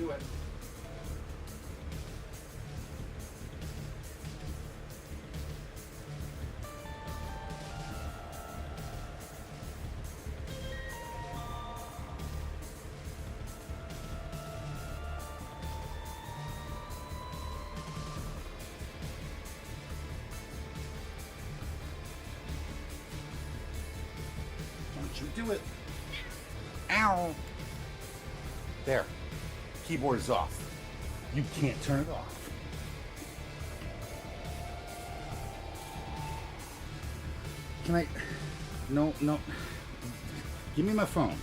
do it. Don't you do it. Ow. There. Keyboard is off. You can't turn it off. Can I? No, no. Give me my phone.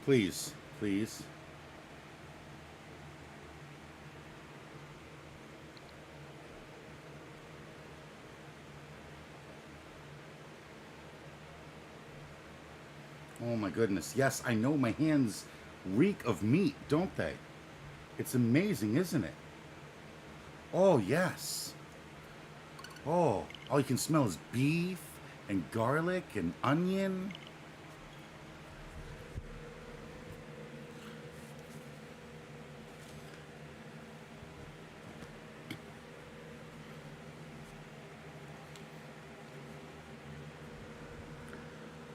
Please, please. Oh my goodness. Yes, I know my hands reek of meat, don't they? It's amazing, isn't it? Oh, yes. Oh, all you can smell is beef and garlic and onion.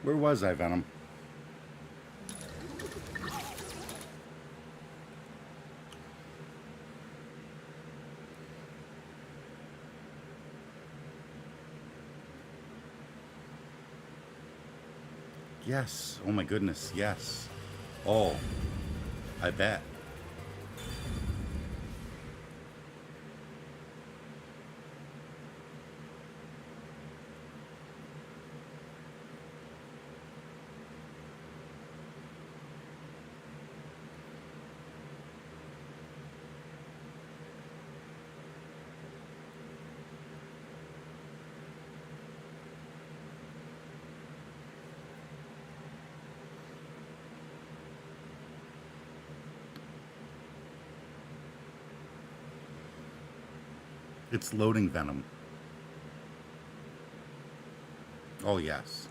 Where was I, Venom? Yes. Oh my goodness. Yes. Oh, I bet. It's loading, Venom. Oh, yes.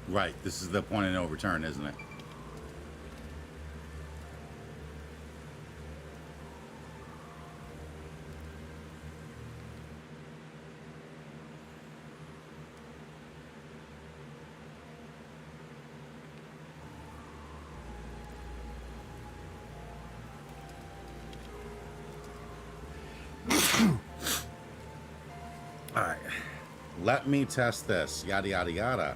Right, this is the point of no return, isn't it? All right, let me test this. Yada, yada, yada.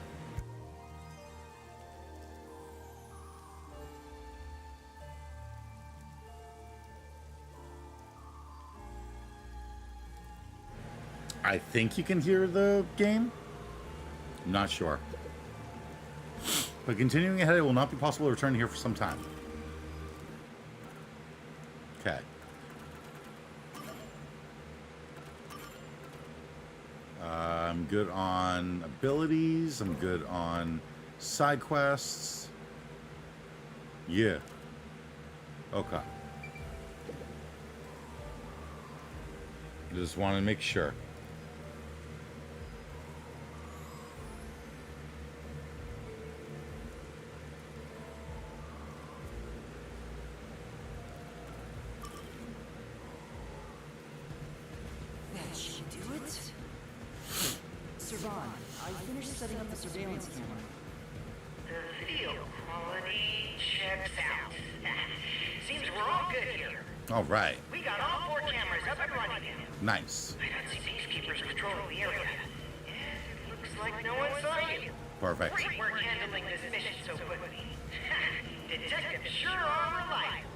I think you can hear the game. I'm not sure. But continuing ahead, it will not be possible to return here for some time. Okay. I'm good on abilities. I'm good on side quests. Yeah. Okay. Just want to make sure. That should do it. Servan, I finished setting up the surveillance camera. The video quality checks out. Seems we're all good here. All right. We got all 4 cameras up and running now. Nice. I don't see peacekeepers patrolling the area. And it looks like no one saw you. Perfect. Great work handling this mission so quickly. Detectives sure are reliable.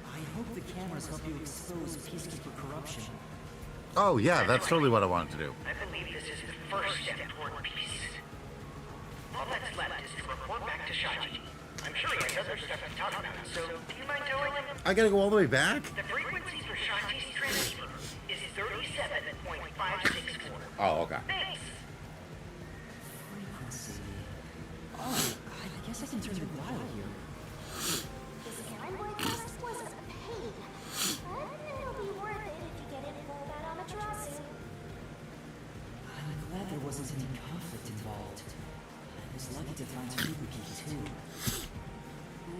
I hope the cameras help you expose peacekeeper corruption. Oh, yeah, that's totally what I wanted to do. I believe this is the first step toward peace. All that's left is to report back to Shaji. I'm sure he has other stuff to talk about, so do you mind telling him? I gotta go all the way back? The frequency for Shaji's transceiver is 37.564. Oh, okay. Thanks. Frequency. Oh, I guess I can turn the dial here. This errand boy quest was a pain, but it'll be worth it if you get it rolled out on a Tarasu. I'm glad there wasn't any conflict involved. I was lucky to find Fbuuki too.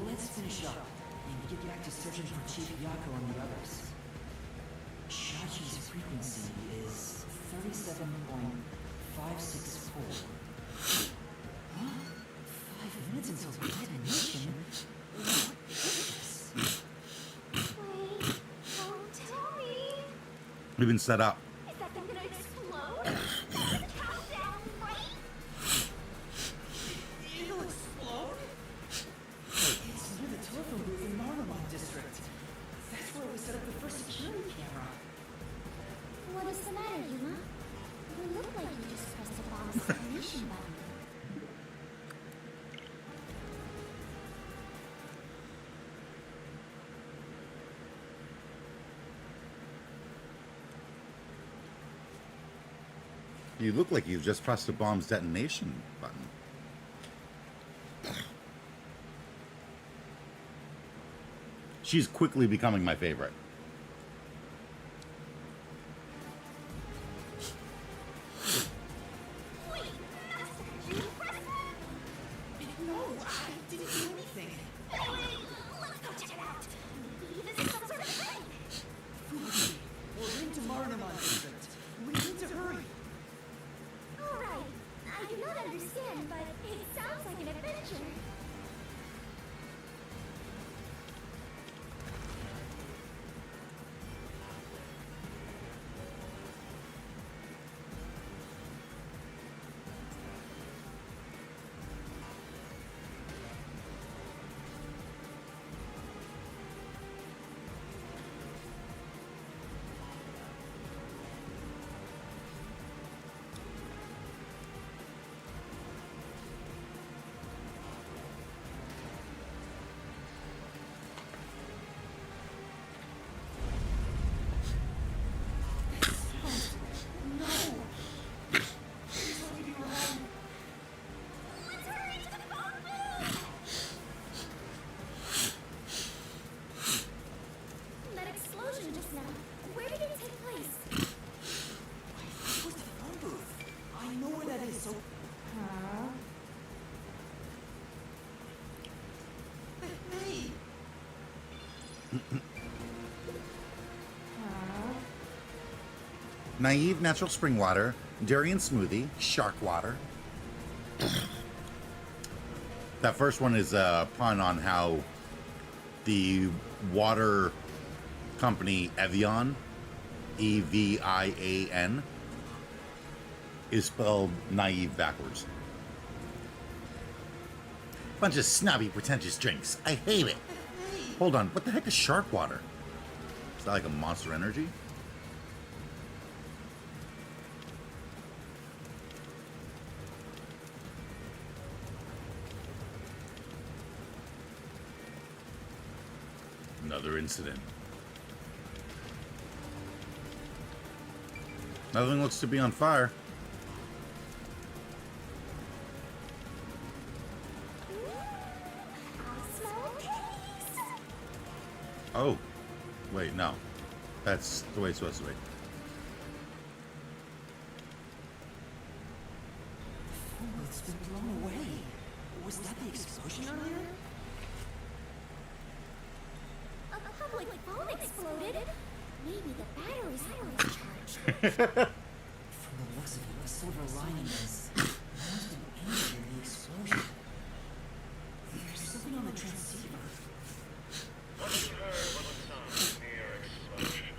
Let's finish up and get back to searching for Chief Yako and the others. Shachi's frequency is 37.564. Huh? 5 minutes until detonation? What is this? Wait, don't tell me. We've been set up. Is that thing gonna explode? Countdown, right? It'll explode? It's near the telephone booth in Marlamon District. That's where we set up the first security camera. What is the matter, Yuma? You look like you just pressed a bomb's detonation button. You look like you've just pressed a bomb's detonation button. She's quickly becoming my favorite. Wait, Master, did you press that? No, I didn't do anything. Wait, let's go check it out. Maybe this is some sort of thing. Fbuuki, we're into Marlamon District. We need to hurry. Alright, I do not understand, but it sounds like an adventure. Let's hurry to the phone booth! That explosion just now, where did it take place? Where's the phone booth? I know where that is, so... Huh? Hey! Naive natural spring water, durian smoothie, shark water. That first one is a pun on how the water company Evian, Evian, is spelled naive backwards. Bunch of snobby, pretentious drinks. I hate it. Hold on, what the heck is shark water? Is that like a Monster Energy? Another incident. Nothing looks to be on fire. I smell cakes! Oh, wait, no. That's the way it's supposed to be. phone booth's been blown away. Was that the explosion earlier? A public phone exploded. Maybe the batteries weren't charged. From the looks of it, the silver lining is there must have been energy in the explosion. There's something on the transceiver. What you heard was the sound of near explosion.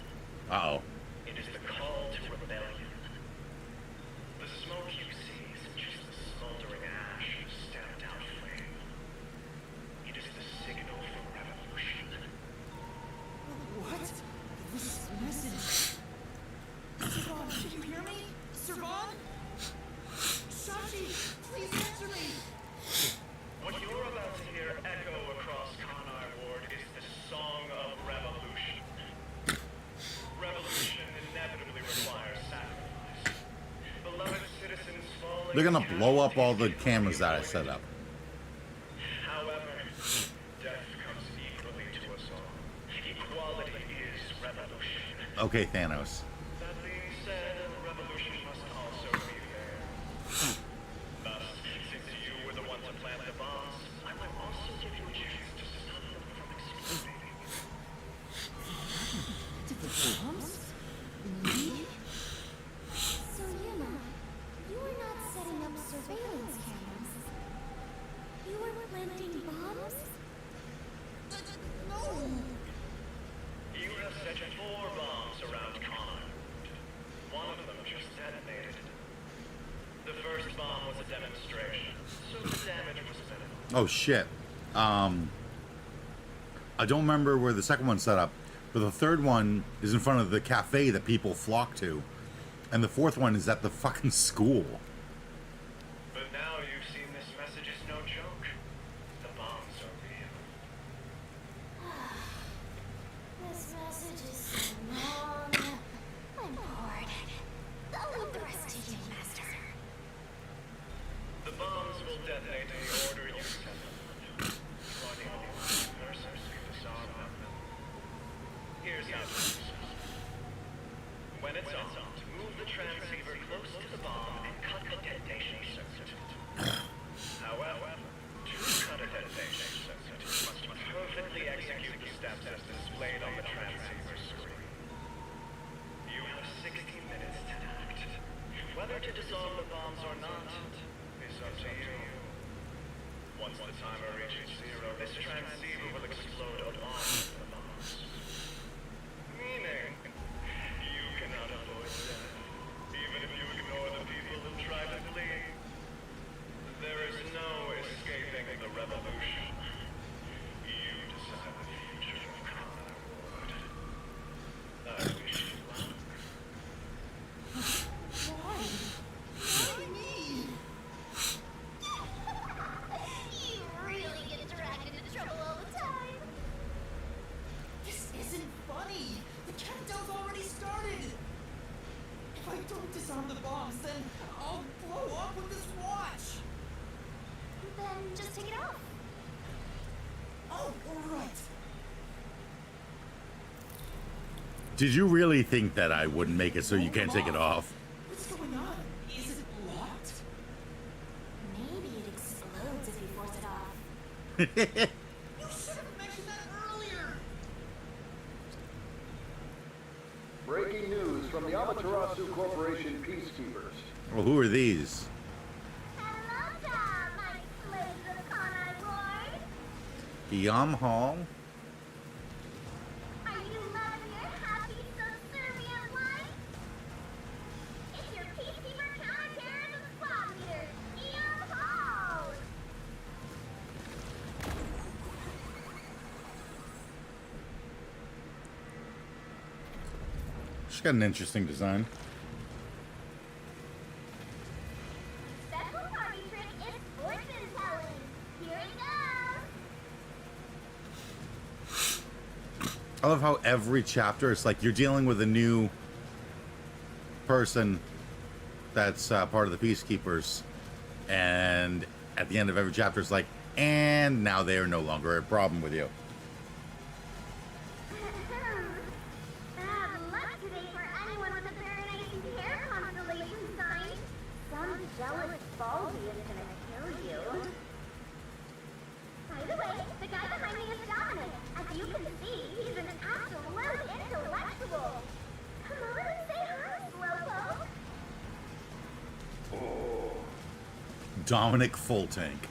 Uh-oh. It is the call to rebellion. The smoke you see isn't just the smoldering ash of stamped out flame. It is the signal for revolution. What? This message... Servan, can you hear me? Servan? Shachi, please answer me! What you're about to hear echo across Kanar Ward is the song of revolution. Revolution inevitably requires sacrifice. They're gonna blow up all the cameras that I set up. However, death comes equally to us all. Equality is revolution. Okay, Thanos. That being said, revolution must also be fair. Thus, since you were the one to plant the bombs, I will also give you a chance to stop them from exploding. Did the bombs? Me? So, Yuna, you were not setting up surveillance cameras. You were planting bombs? No! You have set 4 bombs around Connor. One of them just detonated. The first bomb was a demonstration, so the damage was minimal. Oh shit. I don't remember where the second one's set up, but the third one is in front of the cafe that people flock to, and the fourth one is at the fucking school. But now you've seen this message is no joke. The bombs are real. This message is so long. I'm bored. I'll leave the rest to you, Master. The bombs will detonate in the order you set them. Running all persons can disarm them. Here's how to do so. When it's on, move the transceiver close to the bomb and cut the detonation circuit. However, to cut a detonation circuit, you must perfectly execute the steps as displayed on the transceiver screen. You have 60 minutes to act. Whether to disarm the bombs or not is up to you. Once the timer reaches 0, this transceiver will explode along with the bombs. Meaning, you cannot avoid death, even if you ignore the people who try to flee. There is no escaping the revolution. You decide the future of Connor Ward. I wish you luck. Why? Why me? You really get dragged into trouble all the time. This isn't funny! The countdown's already started! If I don't disarm the bombs, then I'll blow up with this watch! Then just take it off. Oh, alright. Did you really think that I wouldn't make it so you can't take it off? What's going on? Is it locked? Maybe it explodes if you force it off. You should have mentioned that earlier! Breaking news from the Amaterasu Corporation Peacekeepers. Well, who are these? Hello, Tom, my slaves of Conrad Ward. Guillaume Hall? Are you loving your happy, subservient life? It's your peacekeeper counterterrorism squad leader, Ian Hall. She's got an interesting design. Special party trick is fortune telling. Here it goes. I love how every chapter it's like you're dealing with a new person that's part of the Peacekeepers, and at the end of every chapter it's like, and now they are no longer a problem with you. Bad luck today for anyone with a very nice hair constellation sign. Some jealous baldy is gonna kill you. By the way, the guy behind me is Dominic. As you can see, he's an absolute intellectual. Come on and say hi, Slowpoke. Dominic Full Tank.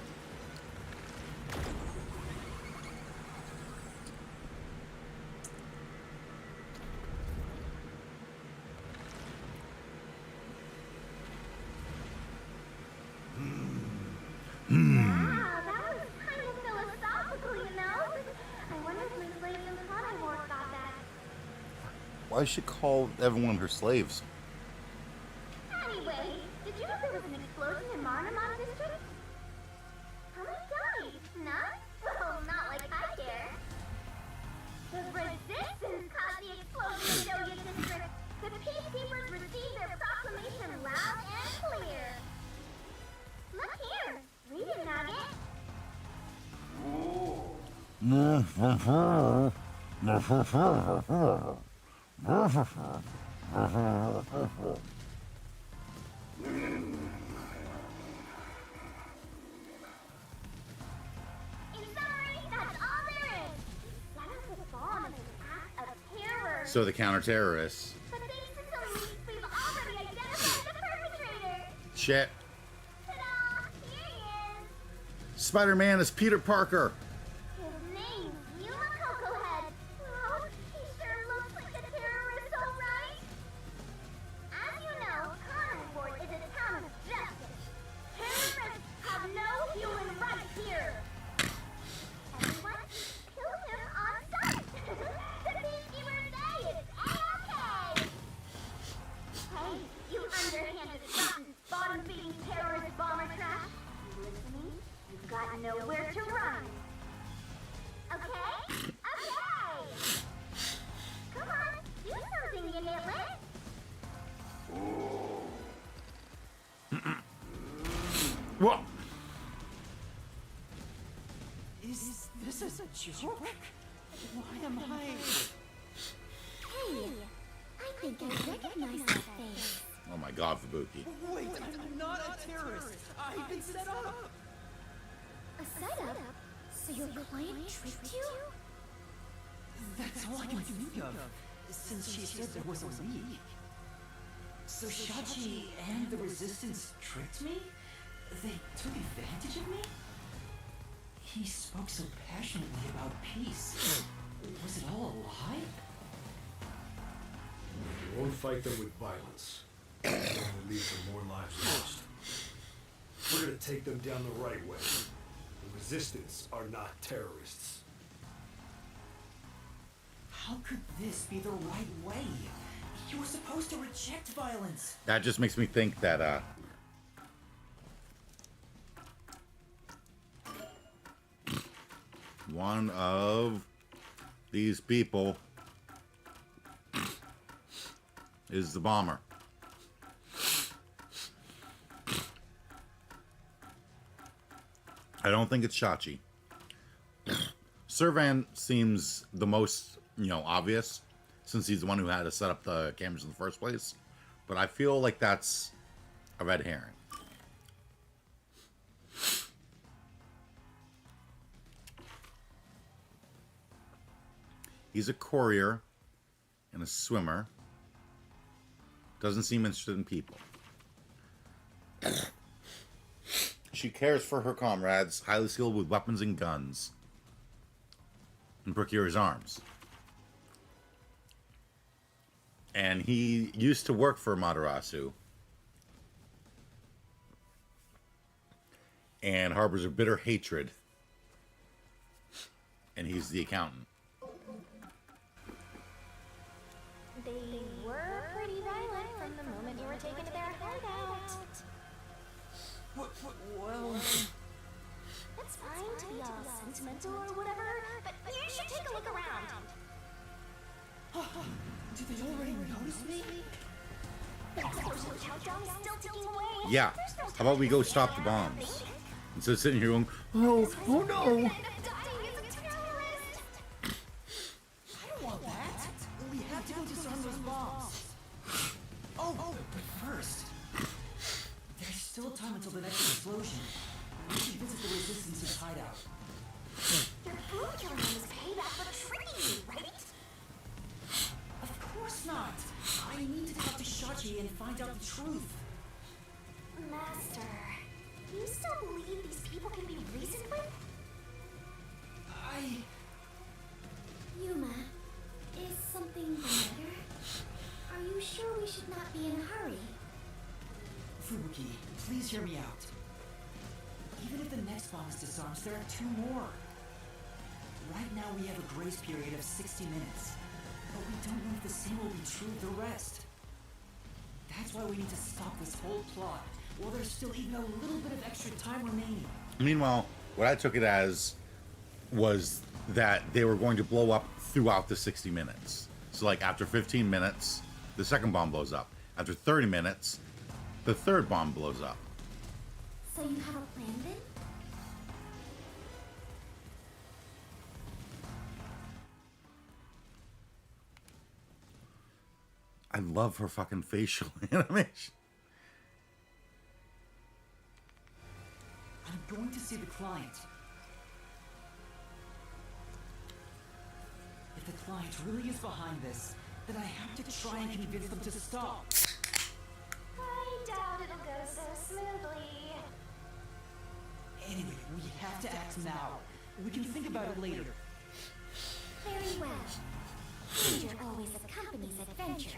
Wow, that was kind of philosophical, you know? I wonder if my slaves in Conor got that. Why does she call everyone her slaves? Anyway, did you know there was an explosion in Marnamon District? How many died? None? Well, not like I care. The Resistance caused the explosion in Doya District. The Peacekeepers received their proclamation loud and clear. summary, that's all there is. Set up the bomb as an act of terror. So the counter-terrorists. But thanks to some leaks, we've already identified the perpetrator. Shit. Ta-da! Here he is. Spider-Man is Peter Parker. His name's Yuma Cocohead. Wow, he sure looks like a terrorist, alright? As you know, Concord is a town of justice. Terrorists have no human rights here. Everyone, kill him on sight. The peacekeepers say it's A-okay. Hey, you underhanded, rotten, bottom-feeding terrorist bomber trash. You listening? You've got nowhere to run. Okay? Okay! Come on, do something, you nitwit! Whoa. Is this a joke? Why am I... Hey, I think I recognize that face. Oh my God, Fbuuki. Wait, I'm not a terrorist. I've been set up. A setup? So your client tricked you? That's all I can think of, since she said there was a leak. So Shachi and the Resistance tricked me? They took advantage of me? He spoke so passionately about peace. Was it all a lie? We won't fight them with violence. It will only lead to more lives lost. We're gonna take them down the right way. The Resistance are not terrorists. How could this be the right way? You were supposed to reject violence. That just makes me think that, one of these people is the bomber. I don't think it's Shachi. Servan seems the most, obvious, since he's the one who had to set up the cameras in the first place. But I feel like that's a red herring. He's a courier and a swimmer. Doesn't seem interested in people. She cares for her comrades, highly skilled with weapons and guns, and procures arms. And he used to work for Matarasu and harbors a bitter hatred. And he's the accountant. They were pretty violent from the moment you were taken to their hideout. Well... It's fine to be all sentimental or whatever, but you should take a look around. Did they already notice me? The explosion countdown is still ticking away. Yeah. There's no How about we go stop the bombs? Instead of sitting here going, oh no. End up dying as a terrorist. I don't want that. We have to go disarm those bombs. Oh, but first, there's still time until the next explosion. We should visit the Resistance's hideout. Your food killing them is payback for tricking you, right? Of course not. I need to talk to Shachi and find out the truth. Master, do you still believe these people can be reasoned with? Yuma, is something the matter? Are you sure we should not be in a hurry? Fbuuki, please hear me out. Even if the next bomb is disarmed, there are 2 more. Right now we have a grace period of 60 minutes. But we don't know if the same will be true of the rest. That's why we need to stop this whole plot, while there's still even a little bit of extra time remaining. Meanwhile, what I took it as was that they were going to blow up throughout the 60 minutes. So like after 15 minutes, the second bomb blows up. After 30 minutes, the third bomb blows up. So you have a plan then? I love her fucking facial animation. I'm going to see the client. If the client really is behind this, then I have to try and convince them to stop. I doubt it'll go so smoothly. Anyway, we have to act now. We can think about it later. Very well. Danger always accompanies adventure.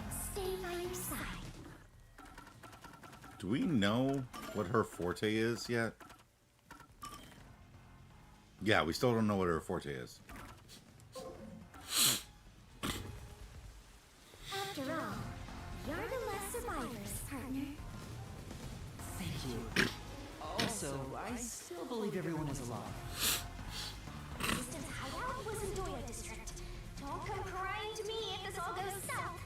I'll stay by your side. Do we know what her forte is yet? Yeah, we still don't know what her forte is. After all, you're the last survivors, partner. Thank you. Also, I still believe everyone is alive. Resistance hideout was in Doya District. Don't come crying to me if this all goes south.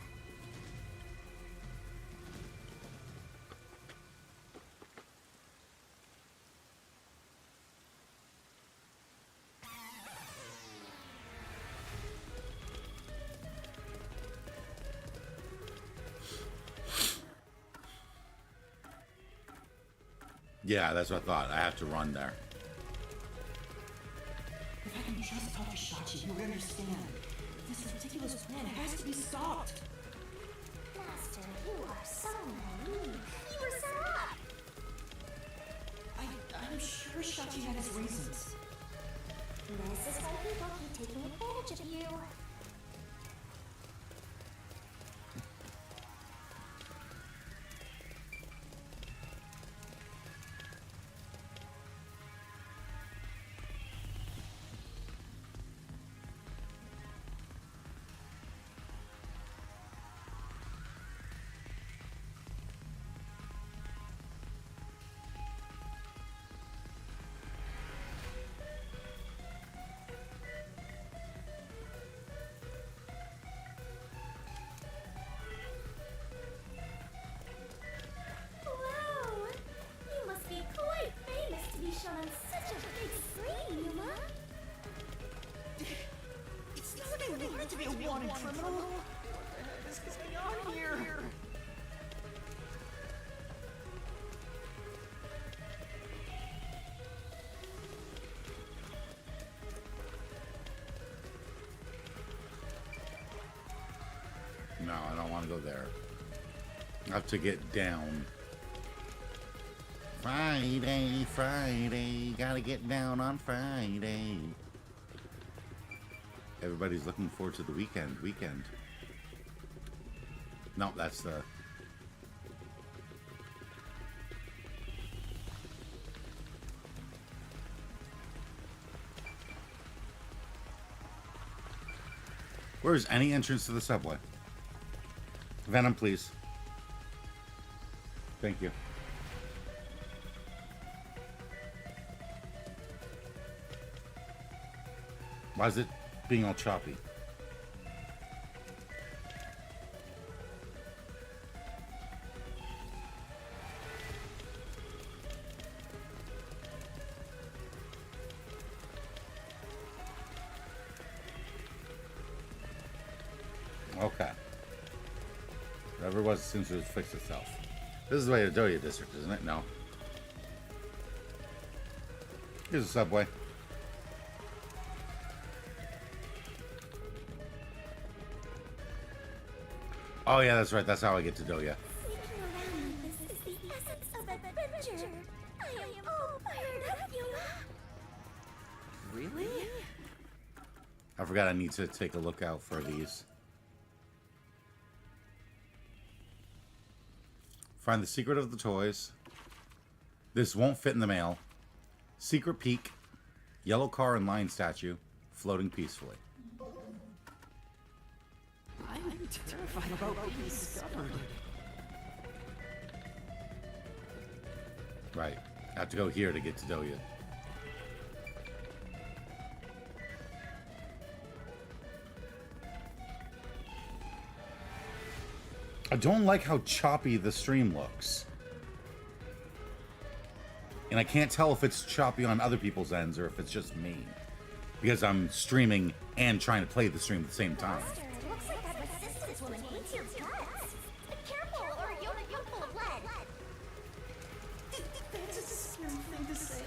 Yeah, that's what I thought. I have to run there. If I can just talk to Shachi, he would understand. This ridiculous plan has to be stopped. Master, you are so naive. You were set up. I'm sure Shachi had his reasons. This is why people keep taking advantage of you. Wow! You must be quite famous to be shown on such a big screen, Yuma. It's not like I wanted to be a wanted criminal. What the heck is going on here? No, I don't want to go there. I have to get down. Friday, Friday, gotta get down on Friday. Everybody's looking forward to the weekend. No, that's the... Where's any entrance to the subway? Venom, please. Thank you. Why is it being all choppy? Okay. Whatever it was seems to have fixed itself. This is the way to Doya District, isn't it? No. Here's a subway. Oh yeah, that's right. That's how I get to Doya. Sneaking around like this is the essence of adventure. I am all fired up, Yuma. Really? I forgot I need to take a look out for these. Find the secret of the toys. This won't fit in the mail. Secret peak. Yellow car and lion statue. Floating peacefully. I'm terrified about being discovered. Right. I have to go here to get to Doya. I don't like how choppy the stream looks. And I can't tell if it's choppy on other people's ends or if it's just me. Because I'm streaming and trying to play the stream at the same time. Master, it looks like that resistance woman hates your guts. Careful, or you're full of lead. That's a scary thing to say.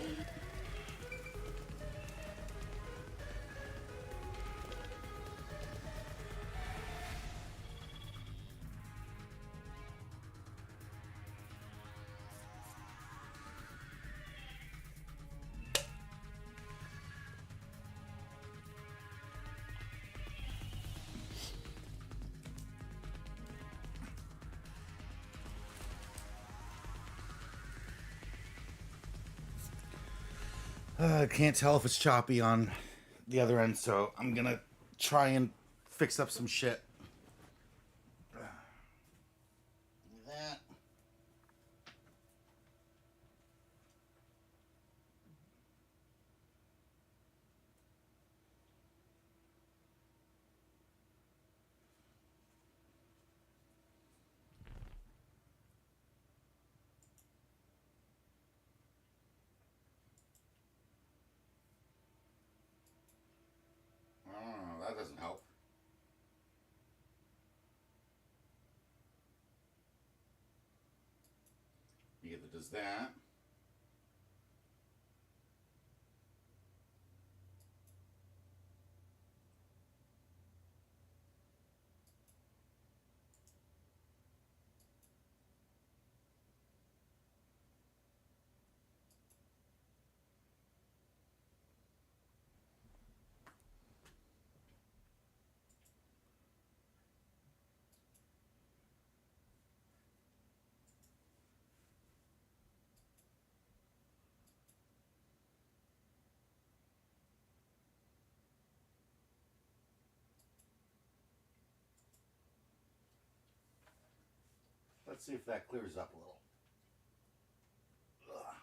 I can't tell if it's choppy on the other end, so I'm gonna try and fix up some shit. That. Oh, that doesn't help. Either does that. Let's see if that clears up a little. Ugh.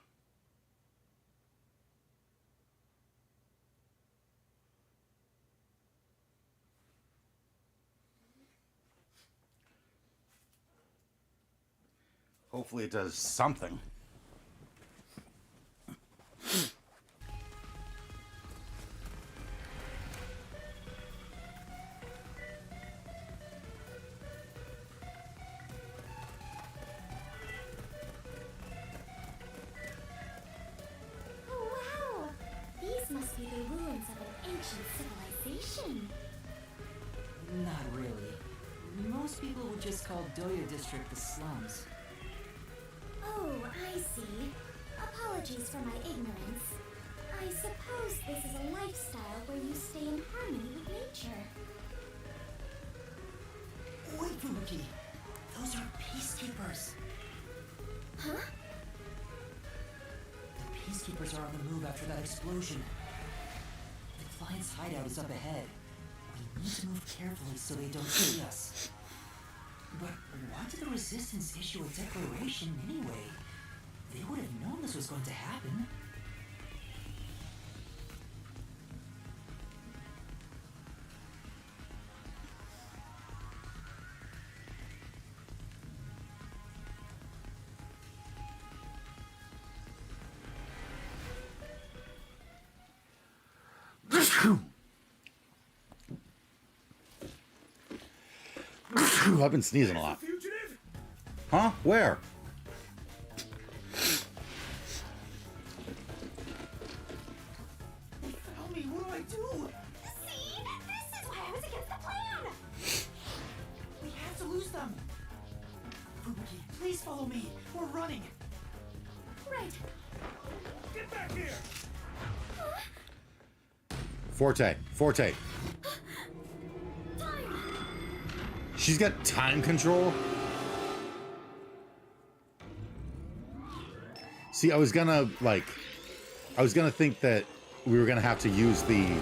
Hopefully it does something. Oh wow! These must be the ruins of an ancient civilization. Not really. Most people would just call Doya District the slums. Oh, I see. Apologies for my ignorance. I suppose this is a lifestyle where you stay in harmony with nature. Wait, Fbuuki! Those are peacekeepers! Huh? The peacekeepers are on the move after that explosion. The client's hideout is up ahead. We need to move carefully so they don't see us. But why did the Resistance issue a declaration anyway? They would have known this was going to happen. I've been sneezing a lot. Fugitive? Huh? Where? Tell me, what do I do? See? This is why I was against the plan! We have to lose them! Fbuuki, please follow me. We're running. Right. Get back here! Forte. Forte. Time! She's got time control. See, I was gonna think that we were gonna have to use the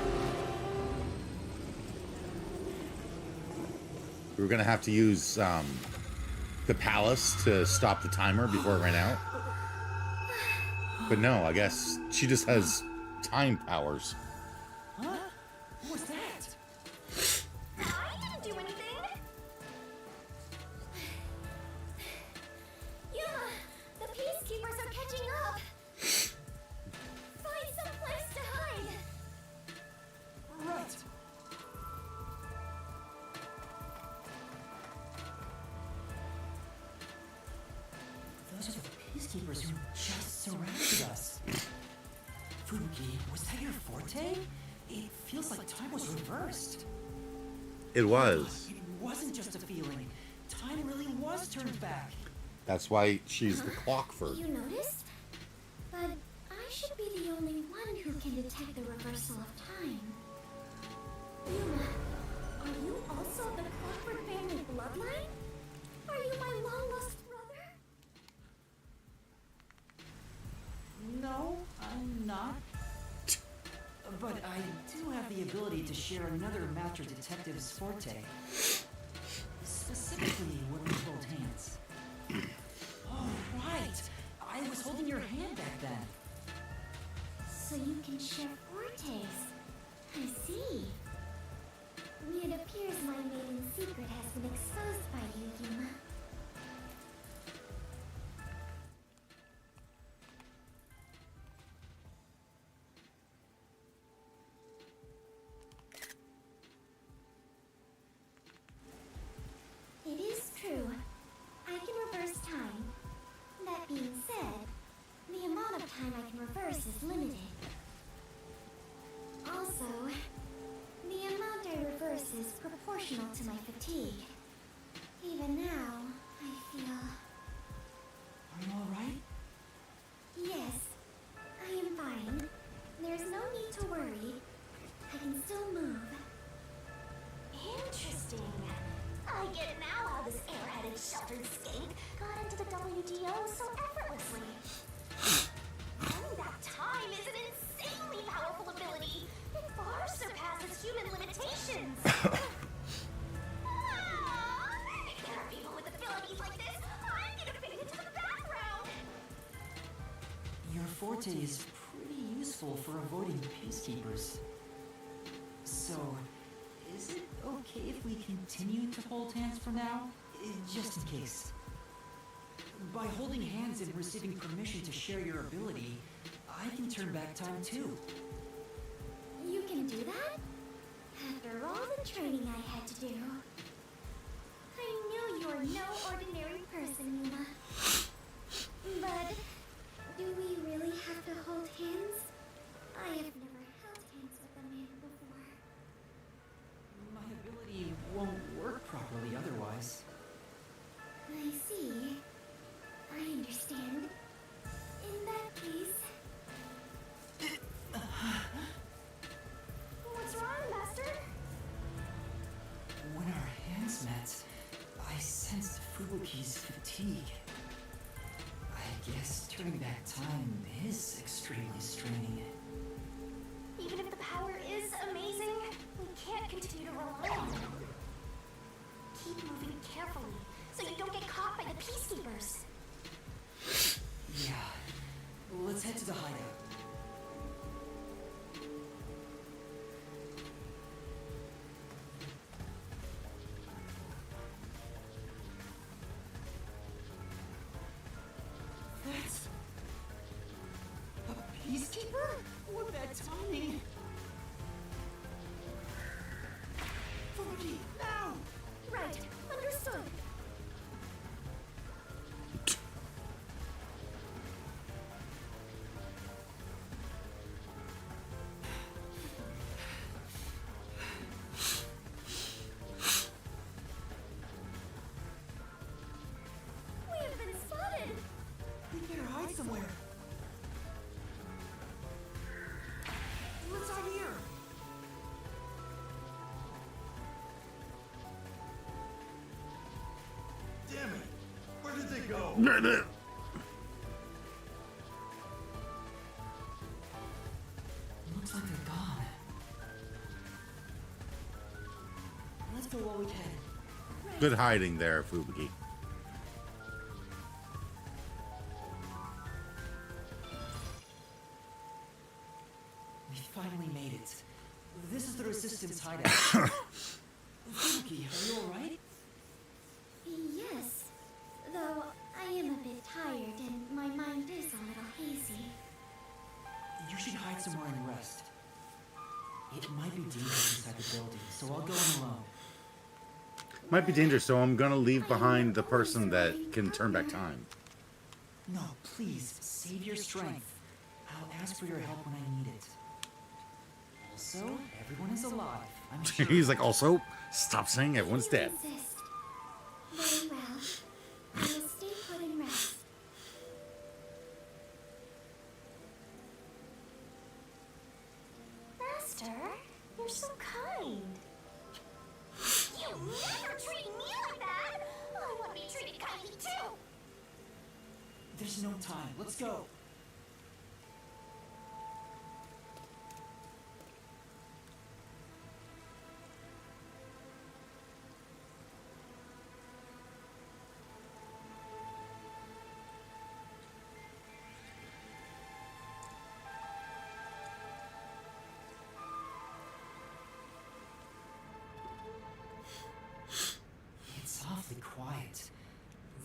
palace to stop the timer before it ran out. But no, I guess she just has time powers. Huh? What was that? I didn't do anything! Yuma! The peacekeepers are catching up! Find some place to hide! Right. peacekeepers who just surrounded us. Fbuuki, was that your forte? It feels like time was reversed. It was. It wasn't just a feeling. Time really was turned back. That's why she's the Clockford. You noticed? But I should be the only one who can detect the reversal of time. Yuma, are you also the Clockford family bloodline? Are you my long-lost brother? No, I'm not. But I do have the ability to share another Master Detective's forte. Specifically when we hold hands. Oh, right! I was holding your hand back then. So you can share fortes. I see. It appears my maiden secret has been exposed by you, Yuma. It is true. I can reverse time. That being said, the amount of time I can reverse is limited. Also, the amount I reverse is proportional to my fatigue. Even now, I feel... Are you alright? Yes, I am fine. There's no need to worry. I can still move. Interesting. I get now how this airheaded sheltered skank got into the WDO so effortlessly. Turning back time is an insanely powerful ability. It far surpasses human limitations. If there are people with abilities like this, I'm gonna fade into the background. Your forte is pretty useful for avoiding peacekeepers. So, is it okay if we continue to hold hands for now? Just in case. By holding hands and receiving permission to share your ability, I can turn back time too. You can do that? After all the training I had to do. I knew you were no ordinary person, Yuma. But do we really have to hold hands? I have never held hands with a man before. My ability won't work properly otherwise. I see. I understand. In that case... What's wrong, Master? When our hands met, I sensed Fbuuki's fatigue. I guess turning back time is extremely straining. Even if the power is amazing, we can't continue to rely on it. Keep moving carefully, so you don't get caught by the peacekeepers. Yeah. Let's head to the hideout. That's... a peacekeeper? What bad timing! Fbuuki, now! Right, understood. We have been spotted! We better hide somewhere. What's out here? Damn it! Where did they go? Looks like they're gone. Let's go while we can. Good hiding there, Fbuuki. We finally made it. This is the Resistance hideout. Fbuuki, are you alright? Yes, though I am a bit tired and my mind is a little hazy. You should hide somewhere and rest. It might be dangerous inside the building, so I'll go in alone. Might be dangerous, so I'm gonna leave behind the person that can turn back time. No, please, save your strength. I'll ask for your help when I need it. Also, everyone is alive. I'm sure. He's like, also, stop saying everyone's You dead. insist. Very well. I will stay put and rest. Master, you're so kind. You never treat me like that! I want to be treated kindly too! There's no time. Let's go. It's awfully quiet.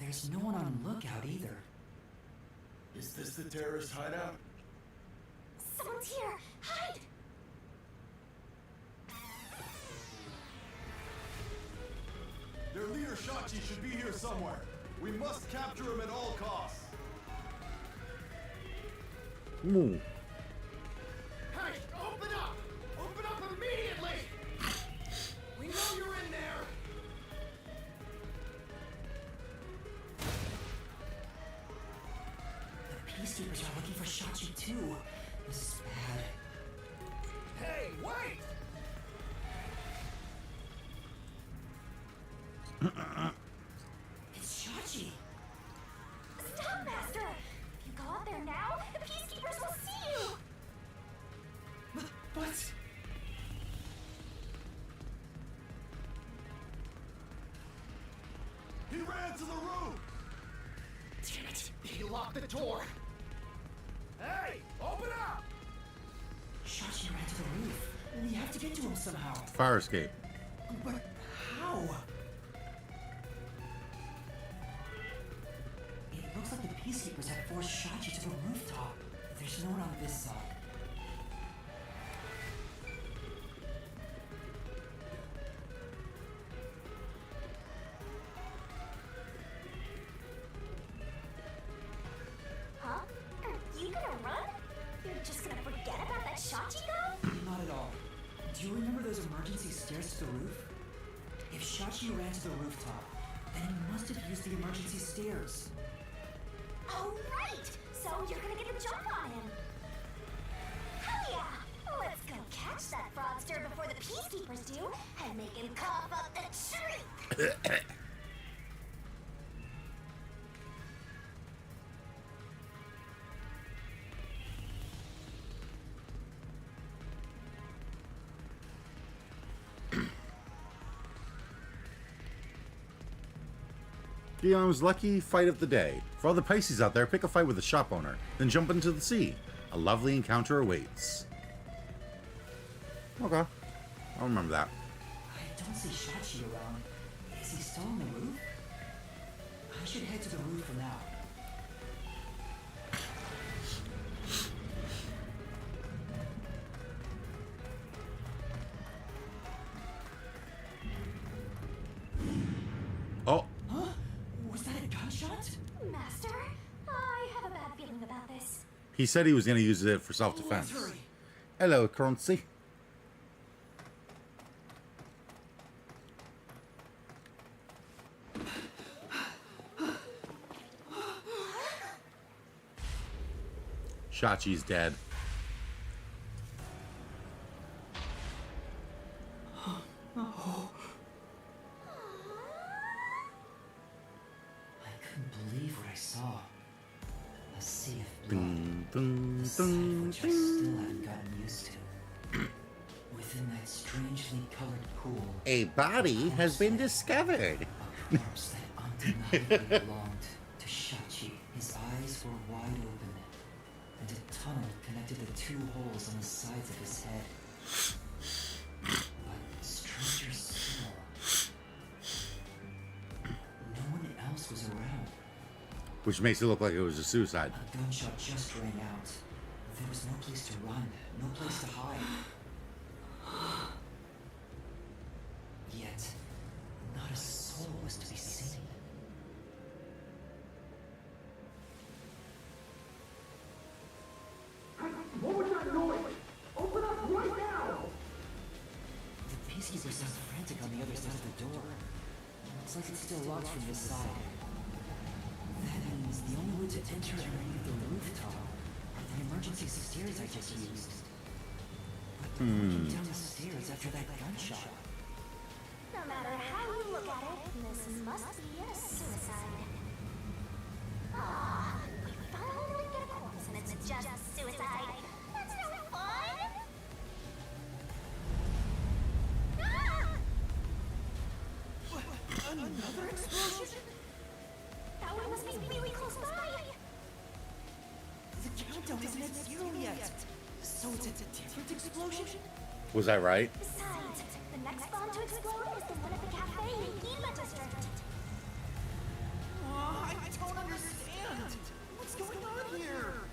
There's no one on lookout either. Is this the terrorist hideout? Someone's here. Hide! Their leader Shachi should be here somewhere. We must capture him at all costs. Ooh. Hey, open up! Open up immediately! We know you're in there! The peacekeepers are looking for Shachi too. This is bad. Hey, wait! It's Shachi. Stop, Master! If you go out there now, the peacekeepers will see you! What? He ran to the roof! Damn it. He locked the door! Hey, open up! Shachi ran to the roof. We have to get to him somehow. Fire escape. But how? It looks like the peacekeepers have forced Shachi to the rooftop. There's no one on this side. Huh? Are you gonna run? You're just gonna forget about that Shachi guy? Not at all. Do you remember those emergency stairs to the roof? If Shachi ran to the rooftop, then he must have used the emergency stairs. Oh, right! So you're gonna get the jump on him. Hell yeah! Let's go catch that fraudster before the peacekeepers do and make him cough up the tree! Guillaume's lucky fight of the day. For all the Pisces out there, pick a fight with a shop owner, then jump into the sea. A lovely encounter awaits. Okay. I'll remember that. I don't see Shachi around. Is he still on the roof? I should head to the roof for now. Oh, Huh? Was that a gunshot? Master, I have a bad feeling about this. he said he was going to use it for Let's self-defense. hurry. Hello, currency. Shachi's dead. I couldn't believe what I saw. A sea of blood. Dun, dun, The sight dun, which I still haven't gotten used to. Within that strangely colored pool, A body has been discovered. a corpse that undeniably belonged to Shachi. His eyes were wide open, and a tunnel connected the two holes on the sides of his head. But stranger still, no one else was around. Which makes it look like it was a suicide. A gunshot just rang out. There was no place to run, no place to hide. Yet, not a soul was to be seen. Looks like it's still locked from this side. That means the only way to enter and leave the rooftop are the emergency stairs I just used. But the walking down the stairs after that gunshot. No matter how you look at it, this must be a suicide. Ah, we finally get a corpse and it's just suicide. That's no fun! Ah! Another explosion? That one must be really close by. The countdown isn't at 0 yet. So it's a different explosion? Was I right? Besides, the next bomb to explode is the one at the cafe in Gima District. I don't understand. What's going on here?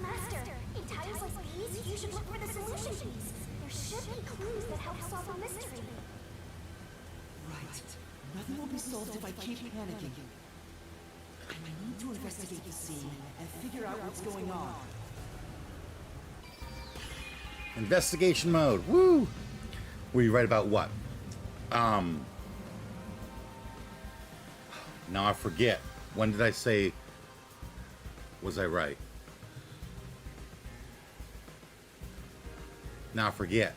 Master, in times like these, you should look for the solution keys. There should be clues that help solve the mystery. Right. Nothing will be solved if I keep panicking. I need to investigate the scene and figure out what's going on. Investigation mode. Woo! Were you right about what? Now I forget. When did I say, was I right? Now I forget.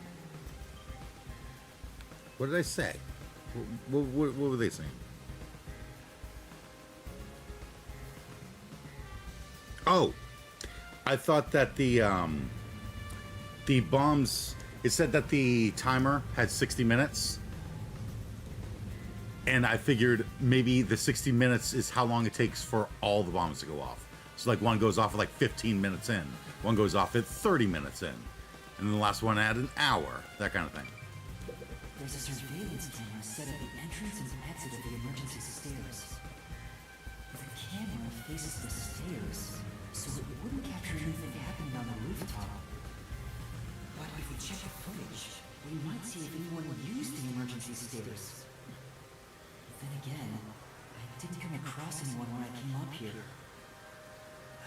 What did I say? What were they saying? Oh, I thought that the bombs, it said that the timer had 60 minutes. And I figured maybe the 60 minutes is how long it takes for all the bombs to go off. So like one goes off at like 15 minutes in. One goes off at 30 minutes in. And then the last one at an hour. That kind of thing. There's a surveillance camera set at the entrance and exit of the emergency stairs. The camera faces the stairs, so it wouldn't capture anything happening on the rooftop. But if we check the footage, we might see if anyone used the emergency stairs. Then again, I didn't come across anyone when I came up here.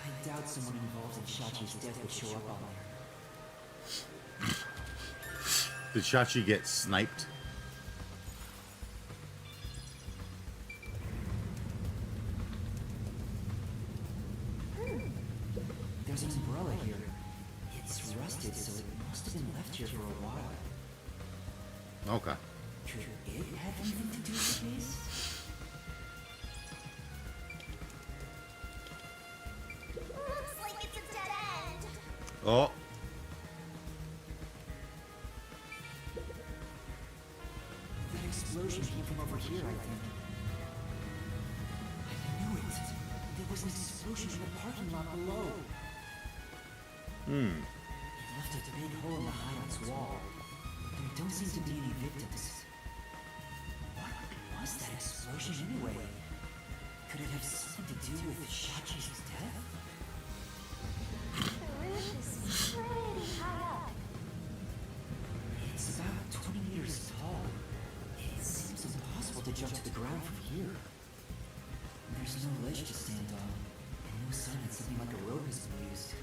I doubt someone involved in Shachi's death would show up on there. Did Shachi get sniped? There's an umbrella here. It's rusted, so it must have been left here for a while. Okay. Could it have anything to do with the case? Looks like it's a dead end. Oh. That explosion came from over here, I think. I knew it. There was an explosion in the parking lot below. It left a big hole in the hideout's wall. But there don't seem to be any victims. What was that explosion anyway? Could it have something to do with Shachi's death? The roof is pretty high up. It's about 20 meters tall. It seems impossible to jump to the ground from here. There's no ledge to stand on, and no sign that something like a rope has been used.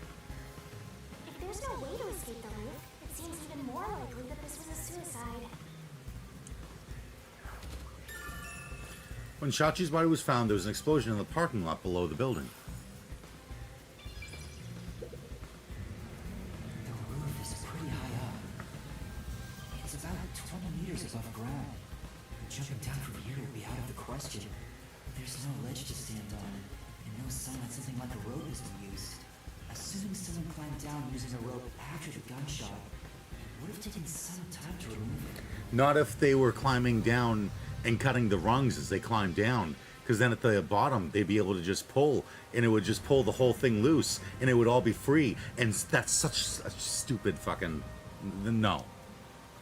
If there's no way to escape the roof, it seems even more likely that this was a suicide. When Shachi's body was found, there was an explosion in the parking lot below the building. The roof is pretty high up. It's about 20 meters above ground. Jumping down from here would be out of the question. There's no ledge to stand on, and no sign that something like a rope has been used. Assuming someone climbed down using a rope after the gunshot, it would have taken some time to remove it. Not if they were climbing down and cutting the rungs as they climbed down. Because then at the bottom, they'd be able to just pull, and it would just pull the whole thing loose, and it would all be free. And that's such a stupid fucking... No.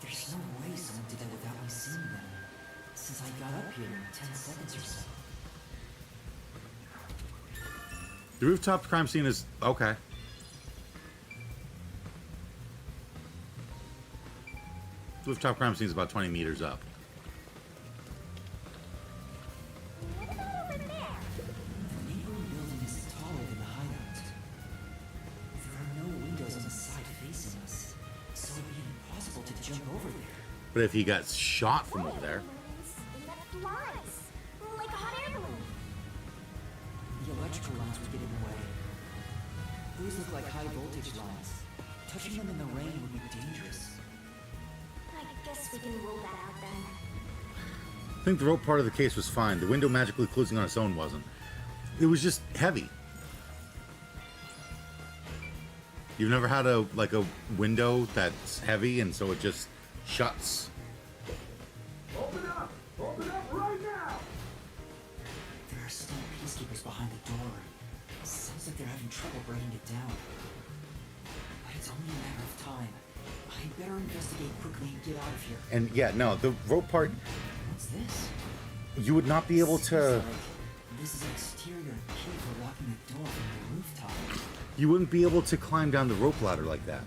There's no way someone did that without me seeing them. Since I got up here in 10 seconds or so. The rooftop crime scene is... okay. The rooftop crime scene is about 20 meters up. What about over there? The neighboring building is taller than the hideout. There are no windows on the side facing us, so it would be impossible to jump over there. But if he got shot from over there... They left lines. Like a hot air balloon. The electrical lines would get in the way. Those look like high voltage lines. Touching them in the rain would be dangerous. I guess we can rule that out then. I think the rope part of the case was fine. The window magically closing on its own wasn't. It was just heavy. You've never had a window that's heavy and so it just shuts. Open up! Open up right now! There are still peacekeepers behind the door. Sounds like they're having trouble breaking it down. But it's only a matter of time. I'd better investigate quickly and get out of here. And yeah, no, the rope part, What's this? you would not be able to. Seems like this is an exterior key for locking the door from the rooftop. You wouldn't be able to climb down the rope ladder like that.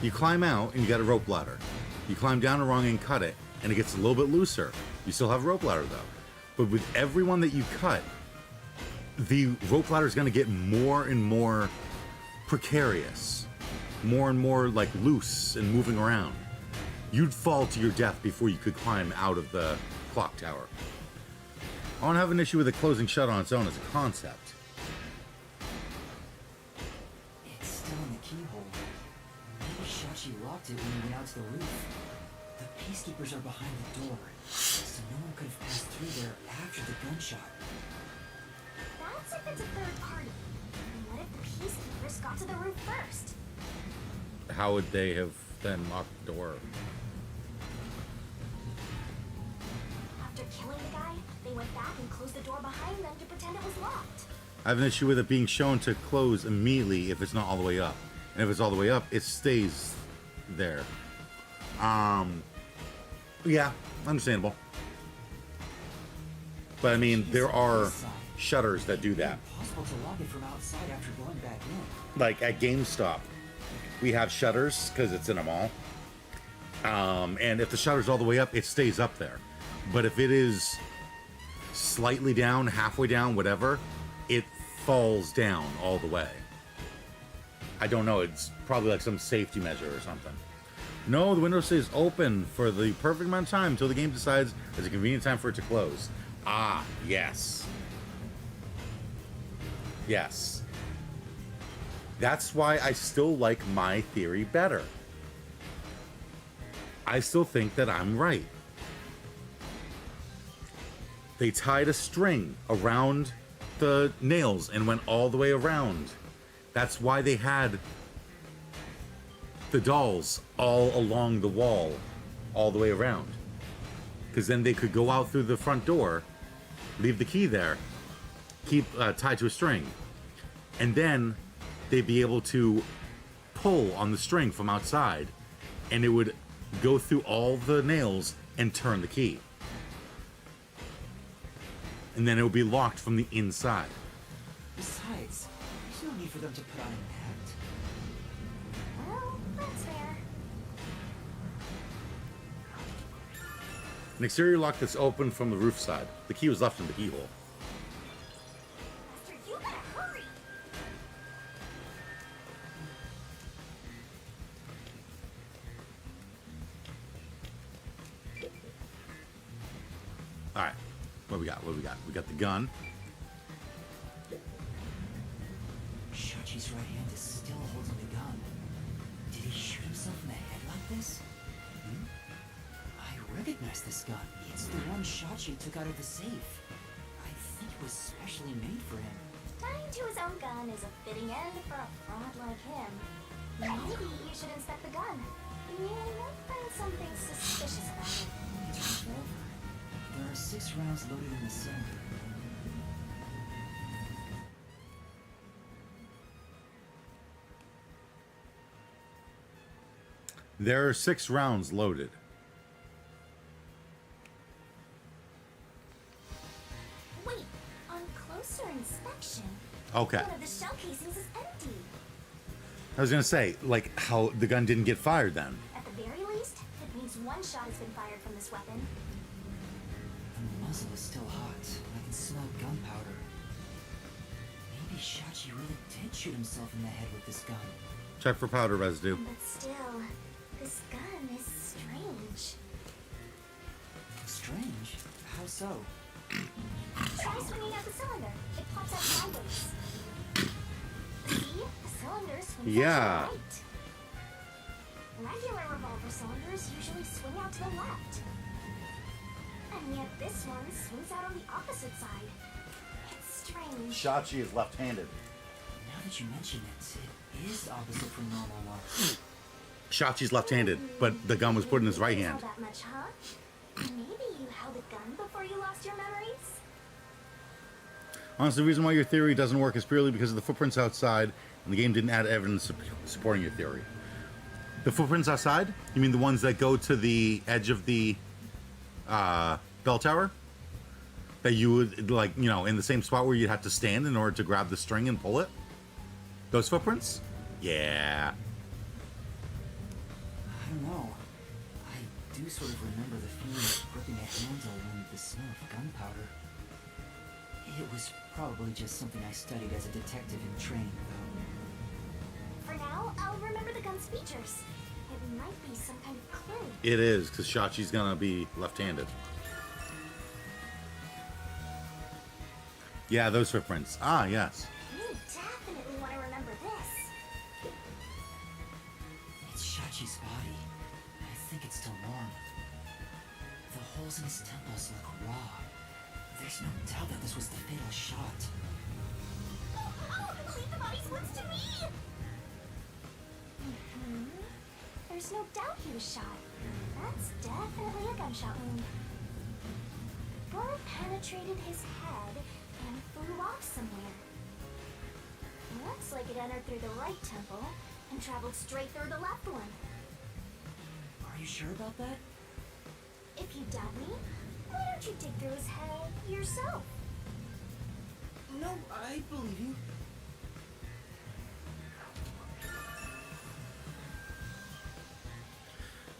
You climb out and you got a rope ladder. You climb down a rung and cut it, and it gets a little bit looser. You still have a rope ladder though. But with every one that you cut, the rope ladder is going to get more and more precarious, more and more like loose and moving around. You'd fall to your death before you could climb out of the clock tower. I don't have an issue with it closing shut on its own as a concept. It's still in the keyhole. Maybe Shachi locked it when he went out to the roof. The peacekeepers are behind the door, so no one could have passed through there after the gunshot. That's if it's a third party. What if the peacekeepers got to the roof first? How would they have then locked the door? After killing the guy, they went back and closed the door behind them to pretend it was locked. I have an issue with it being shown to close immediately if it's not all the way up. And if it's all the way up, it stays there. Yeah, understandable. But I mean, there are shutters that do that. Impossible to lock it from outside after going back in. Like at GameStop, we have shutters because it's in a mall. And if the shutter's all the way up, it stays up there. But if it is slightly down, halfway down, whatever, it falls down all the way. I don't know. It's probably like some safety measure or something. No, the window stays open for the perfect amount of time until the game decides there's a convenient time for it to close. Ah, yes. Yes. That's why I still like my theory better. I still think that I'm right. They tied a string around the nails and went all the way around. That's why they had the dolls all along the wall, all the way around. Because then they could go out through the front door, leave the key there, keep tied to a string, and then they'd be able to pull on the string from outside, and it would go through all the nails and turn the key. And then it would be locked from the inside. Besides, there's no need for them to put on an act. Well, that's fair. An exterior lock that's open from the roof side. The key was left in the keyhole. Master, you better hurry. All right, what we got? What we got? We got the gun. Shachi's right hand is still holding the gun. Did he shoot himself in the head like this? I recognize this gun. It's the one Shachi took out of the safe. I think it was specially made for him. Tying to his own gun is a fitting end for a fraud like him. Maybe you should inspect the gun. You might find something suspicious about it. It's a revolver. There are 6 rounds loaded in the cylinder. There are 6 rounds loaded. Wait, on closer inspection, Okay. one of the shell casings is empty. I was gonna say, like, how the gun didn't get fired then. At the very least, it means one shot has been fired from this weapon. The muzzle is still hot. I can smell gunpowder. Maybe Shachi really did shoot himself in the head with this gun. Check for powder residue. But still, this gun is strange. Strange. How so? Try swinging out the cylinder. It pops out sideways. See? The cylinder swings Yeah. out to the right. Regular revolver cylinders usually swing out to the left. And yet this one swings out on the opposite side. It's strange. Shachi is left-handed. Now that you mention it, it is opposite from normal ones. Shachi's left-handed, but the gun was put in his right hand. That much, huh? Maybe you held a gun before you lost your memories? Honestly, the reason why your theory doesn't work is purely because of the footprints outside, and the game didn't add evidence supporting your theory. The footprints outside? You mean the ones that go to the edge of the bell tower? That you would, like, you know, in the same spot where you'd have to stand in order to grab the string and pull it? Those footprints? Yeah. I don't know. I do sort of remember the feeling of gripping a handle and the smell of gunpowder. It was probably just something I studied as a detective in training, though. For now, I'll remember the gun's features. It might be some kind of clue. It is, because Shachi's gonna be left-handed. Yeah, those footprints. Ah, yes. You definitely want to remember this. It's Shachi's body. I think it's still warm. The holes in his temples look raw. There's no doubt that this was the fatal shot. Oh, leave the body's wounds to me! There's no doubt he was shot. That's definitely a gunshot wound. Bullet penetrated his head and flew off somewhere. Looks like it entered through the right temple and traveled straight through the left one. Are you sure about that? If you doubt me, why don't you dig through his head yourself? No, I believe you.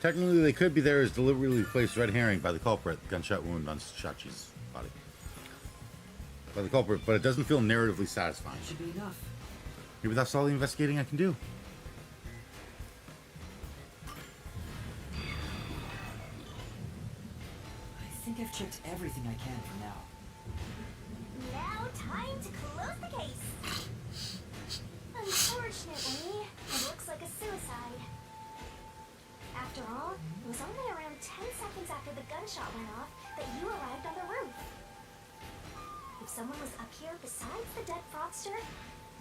Technically, they could be there as deliberately placed red herring by the culprit. Gunshot wound on Shachi's body. By the culprit, but it doesn't feel narratively satisfying. Should be enough. Maybe that's all the investigating I can do. I think I've checked everything I can for now. Now, time to close the case. Unfortunately, it looks like a suicide. After all, it was only around 10 seconds after the gunshot went off that you arrived on the roof. If someone was up here besides the dead fraudster,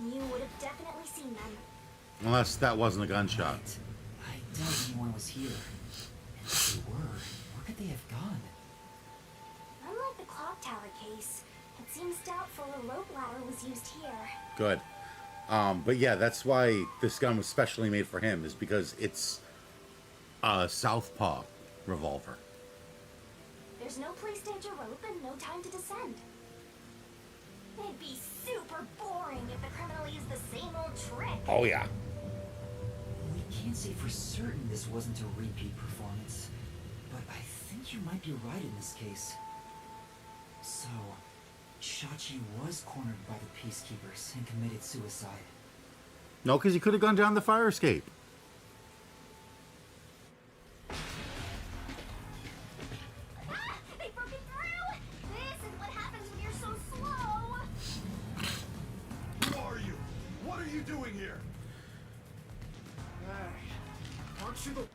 you would have definitely seen them. Unless that wasn't a gunshot. Wait, I doubt anyone was here. And if they were, where could they have gone? Unlike the clock tower case, it seems doubtful a rope ladder was used here. Good. But yeah, that's why this gun was specially made for him, is because it's a southpaw revolver. There's no place to hitch a rope and no time to descend. It'd be super boring if the criminal used the same old trick. Oh yeah. We can't say for certain this wasn't a repeat performance, but I think you might be right in this case. So, Shachi was cornered by the peacekeepers and committed suicide. No, because he could have gone down the fire escape. Ah! They broke it through! This is what happens when you're so slow! Who are you? What are you doing here? Hey, aren't you the...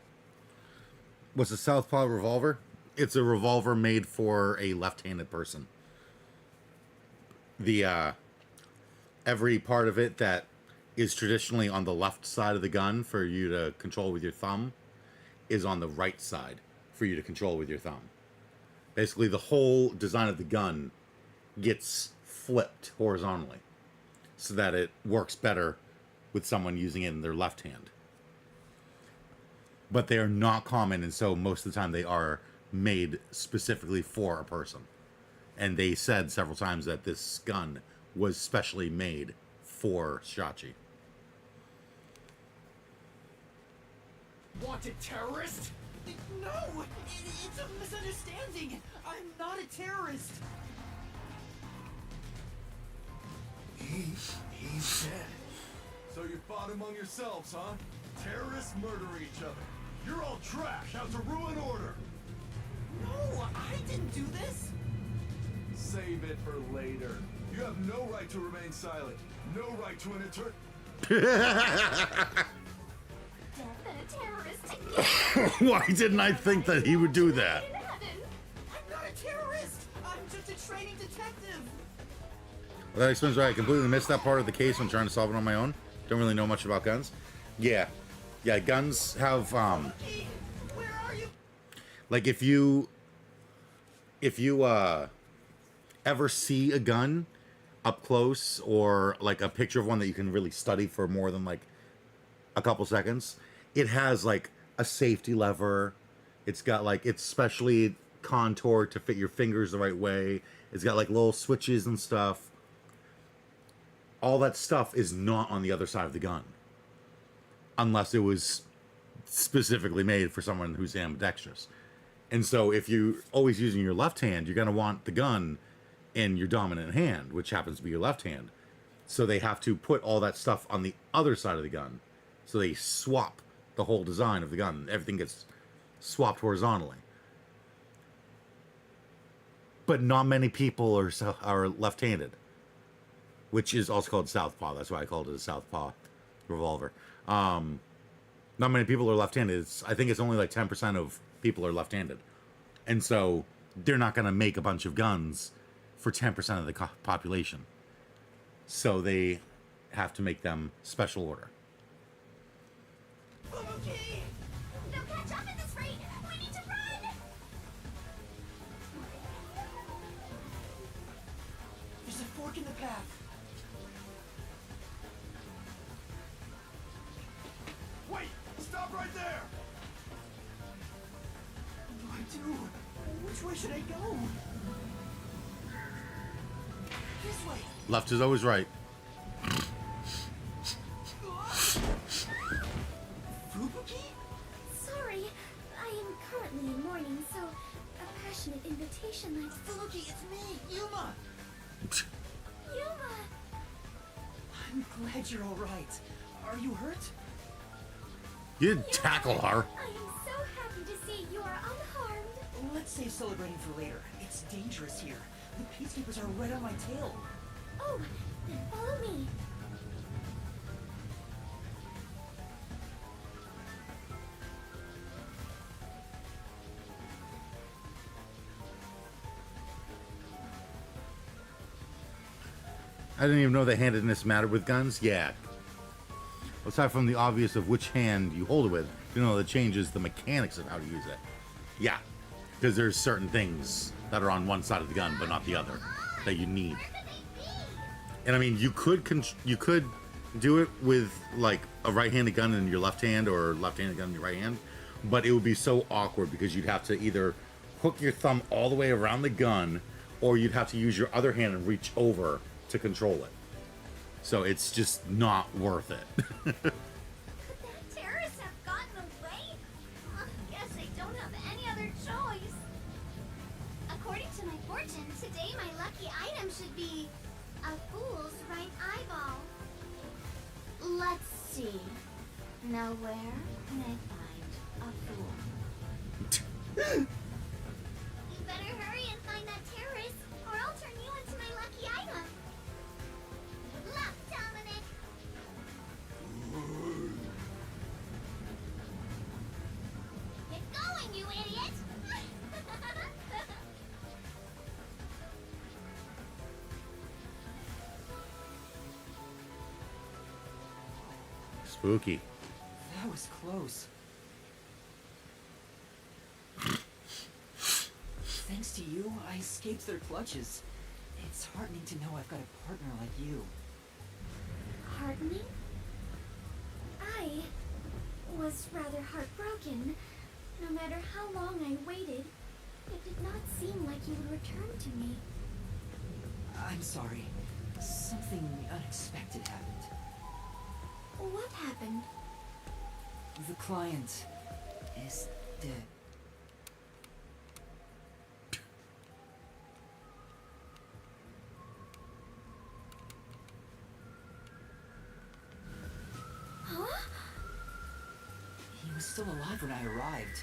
What's a southpaw revolver? It's a revolver made for a left-handed person. The every part of it that is traditionally on the left side of the gun for you to control with your thumb is on the right side for you to control with your thumb. Basically, the whole design of the gun gets flipped horizontally so that it works better with someone using it in their left hand. But they are not common, and so most of the time they are made specifically for a person. And they said several times that this gun was specially made for Shachi. Wanted terrorist? No! It's a misunderstanding! I'm not a terrorist! He's dead. So you fought among yourselves, huh? Terrorists murdering each other. You're all trash. Out to ruin order. No! No, I didn't do this. Save it for later. You have no right to remain silent. No right to an eternal. Death and a terrorist. Why didn't I think that he would do that? I'm not a terrorist. I'm just a training detective. Well, that explains why I completely missed that part of the case when trying to solve it on my own. Don't really know much about guns. Yeah, guns have Hey, where are you? like if you ever see a gun up close, or like a picture of one that you can really study for more than like a couple seconds, it has like a safety lever. It's got like, it's specially contoured to fit your fingers the right way. It's got like little switches and stuff. All that stuff is not on the other side of the gun, unless it was specifically made for someone who's ambidextrous. And so if you're always using your left hand, you're going to want the gun in your dominant hand, which happens to be your left hand. So they have to put all that stuff on the other side of the gun. So they swap the whole design of the gun. Everything gets swapped horizontally. But not many people are left-handed, which is also called southpaw. That's why I called it a southpaw revolver. Not many people are left-handed. I think it's only like 10% of people are left-handed. And so they're not going to make a bunch of guns for 10% of the population. So they have to make them special order. Fbuuki! They'll catch up at this rate. We need to run. There's a fork in the path. Wait! Stop right there! What do I do? Which way should I go? This way. Left is always right. Fbuuki? Sorry, I am currently in mourning, so a passionate invitation like Fbuuki, it's me, Yuma. Yuma. I'm glad you're all right. Are you hurt? You'd tackle her. I am so happy to see you are unharmed. Let's save celebrating for later. It's dangerous here. The peacekeepers are right on my tail. Oh, then follow me. I didn't even know that handedness mattered with guns. Yeah. Aside from the obvious of which hand you hold it with, you know, that changes the mechanics of how to use it. Yeah. Because there's certain things that are on one side of the gun, but not the other, that you need. And I mean, you could do it with like a right-handed gun in your left hand, or left-handed gun in your right hand, but it would be so awkward because you'd have to either hook your thumb all the way around the gun, or you'd have to use your other hand and reach over to control it. So it's just not worth it. Could that terrorist have gotten away? Guess I don't have any other choice. According to my fortune, today my lucky item should be a fool's right eyeball. Let's see. Now where can I find a fool? You better hurry and find that terrorist, or I'll turn you into my lucky item. Good luck, Dominic. Get going, you idiot! Spooky. That was close. Thanks to you, I escaped their clutches. It's heartening to know I've got a partner like you. Heartening? I was rather heartbroken. No matter how long I waited, it did not seem like you would return to me. I'm sorry. Something unexpected happened. What happened? The client is dead. Huh? He was still alive when I arrived.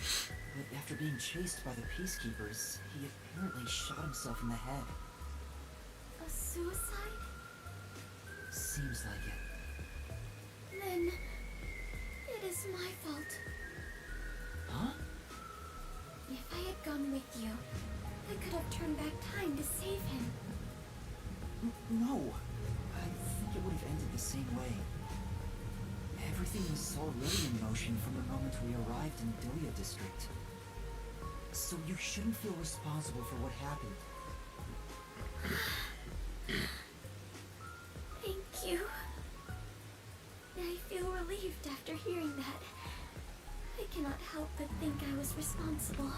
But after being chased by the peacekeepers, he apparently shot himself in the head. A suicide? Seems like it. Then it is my fault. Huh? If I had gone with you, I could have turned back time to save him. No. I think it would have ended the same way. Everything was already in motion from the moment we arrived in Dilia district. So you shouldn't feel responsible for what happened. Thank you. I feel relieved after hearing that. I cannot help but think I was responsible.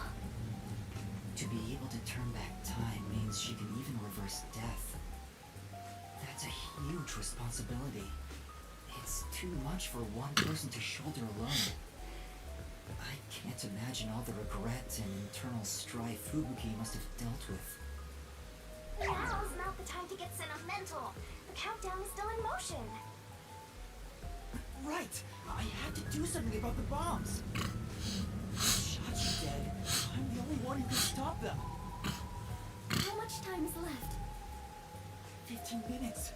To be able to turn back time means she can even reverse death. That's a huge responsibility. It's too much for one person to shoulder alone. I can't imagine all the regret and internal strife Fbuuki must have dealt with. Now's not the time to get sentimental. The countdown is still in motion. Right! I had to do something about the bombs! Shot you dead. I'm the only one who can stop them. How much time is left? 15 minutes.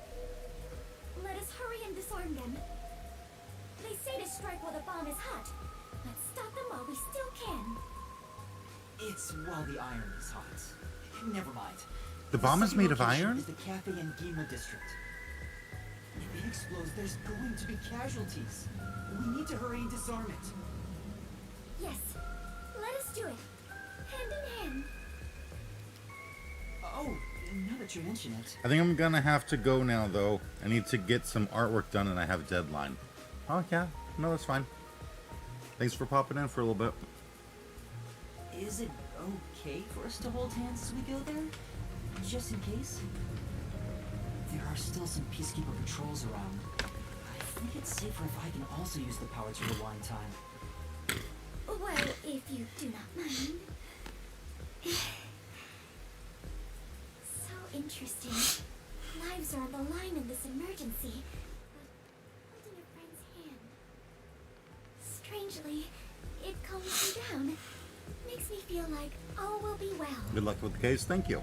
Let us hurry and disarm them. They say to strike while the bomb is hot. Let's stop them while we still can. It's while the iron is hot. Never mind. The bomb is second made of location iron? Is the Cafe and Gima district. If it explodes, there's going to be casualties. We need to hurry and disarm it. Yes. Let us do it. Hand in hand. Oh, now that you mention it. I think I'm gonna have to go now, though. I need to get some artwork done, and I have a deadline. Oh yeah, no, that's fine. Thanks for popping in for a little bit. Is it okay for us to hold hands as we go there? Just in case? There are still some peacekeeper patrols around. I think it's safer if I can also use the power to rewind time. Well, if you do not mind. So interesting. Lives are on the line in this emergency. But holding a friend's hand. Strangely, it calms me down. Makes me feel like all will be well. Good luck with the case. Thank you.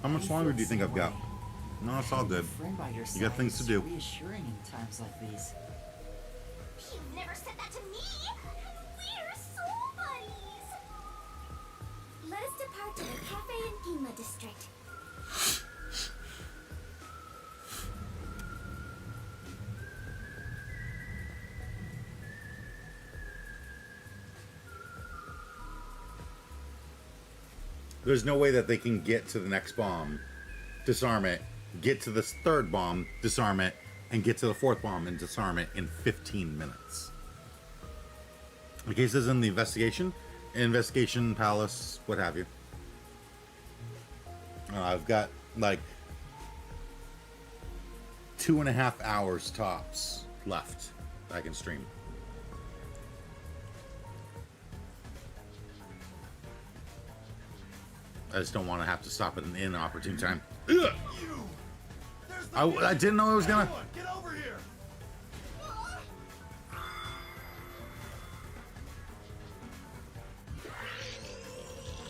How much longer do you think I've got? No, it's all good. You got things to do. Reassuring in times like these. You've never said that to me. We're soul buddies. Let us depart to the Cafe and Gima district. There's no way that they can get to the next bomb, disarm it, get to this third bomb, disarm it, and get to the fourth bomb and disarm it in 15 minutes. The case is in the investigation palace, what have you. I've got like 2.5 hours tops left that I can stream. I just don't want to have to stop at an inopportune time. Ugh! I didn't know I was gonna. Get over here!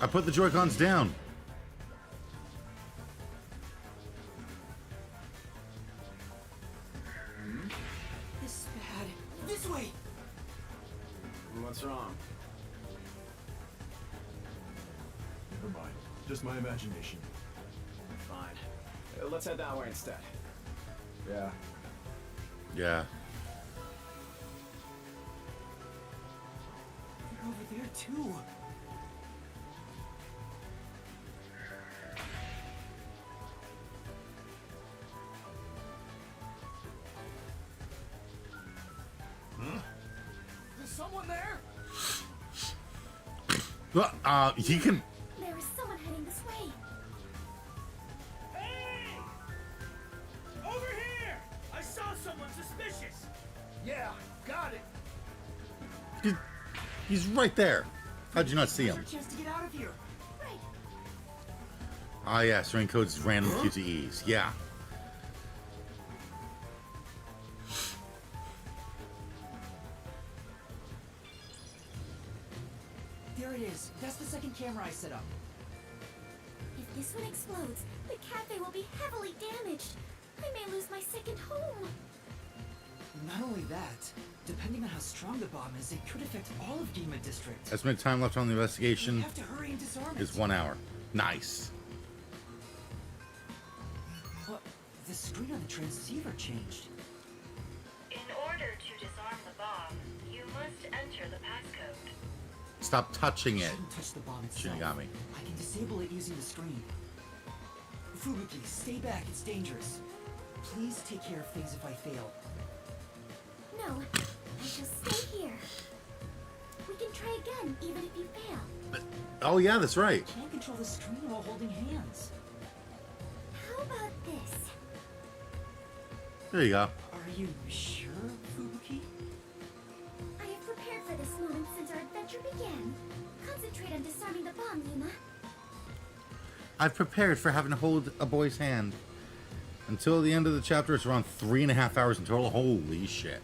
I put the Joy-Cons down. This is bad. This way! What's wrong? Never mind. Just my imagination. Fine. Let's head that way instead. Yeah. Yeah. They're over there too. Is someone there? He can. There is someone heading this way. Hey! Over here! I saw someone suspicious. Yeah, got it. He's right there. How'd you not see him? There's a chance to get out of here. Right. Ah, yes, RAINCODE's random QTEs. Yeah. camera I set up. If this one explodes, the cafe will be heavily damaged. I may lose my second home. Not only that, depending on how strong the bomb is, it could affect all of Gima District. Estimated time left on the We investigation have to hurry and disarm is it. 1 hour. Nice. What? The screen on the transceiver changed. In order to disarm the bomb, you must enter the passcode. Stop touching it. Shouldn't touch the bomb itself. Shinigami. I can disable it using the screen. Fbuuki, stay back. It's dangerous. Please take care of things if I fail. No, I shall stay here. We can try again, even if you fail. Oh yeah, that's right. Can't control the screen while holding hands. How about this? There you go. Are you sure, Fbuuki? I have prepared for this moment since our adventure began. Concentrate on disarming the bomb, Yuma. I've prepared for having to hold a boy's hand. Until the end of the chapter, it's around 3.5 hours in total. Holy shit.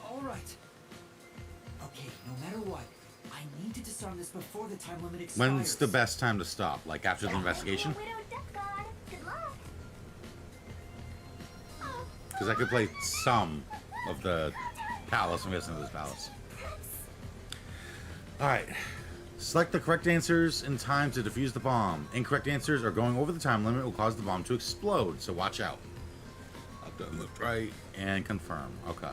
All right. Okay, no matter what, I need to disarm this before the time limit expires. When's the best time to stop? Like after the investigation? Widow Death God. Good luck. Because I could play some of the palace. I'm guessing this palace. Alright. Select the correct answers in time to defuse the bomb. Incorrect answers or going over the time limit will cause the bomb to explode, so watch out. Up, down, left, right, and confirm. Okay.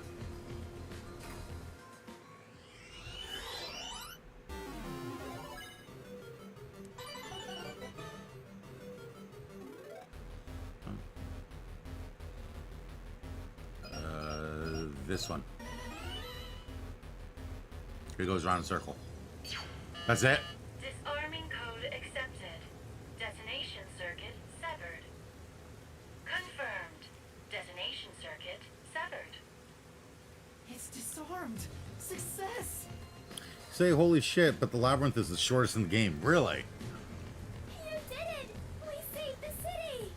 This one. Here it goes around in a circle. That's it? Disarming code accepted. Detonation circuit severed. Confirmed. Detonation circuit severed. It's disarmed. Success! Say holy shit, but the labyrinth is the shortest in the game. Really? You did it! We saved the city!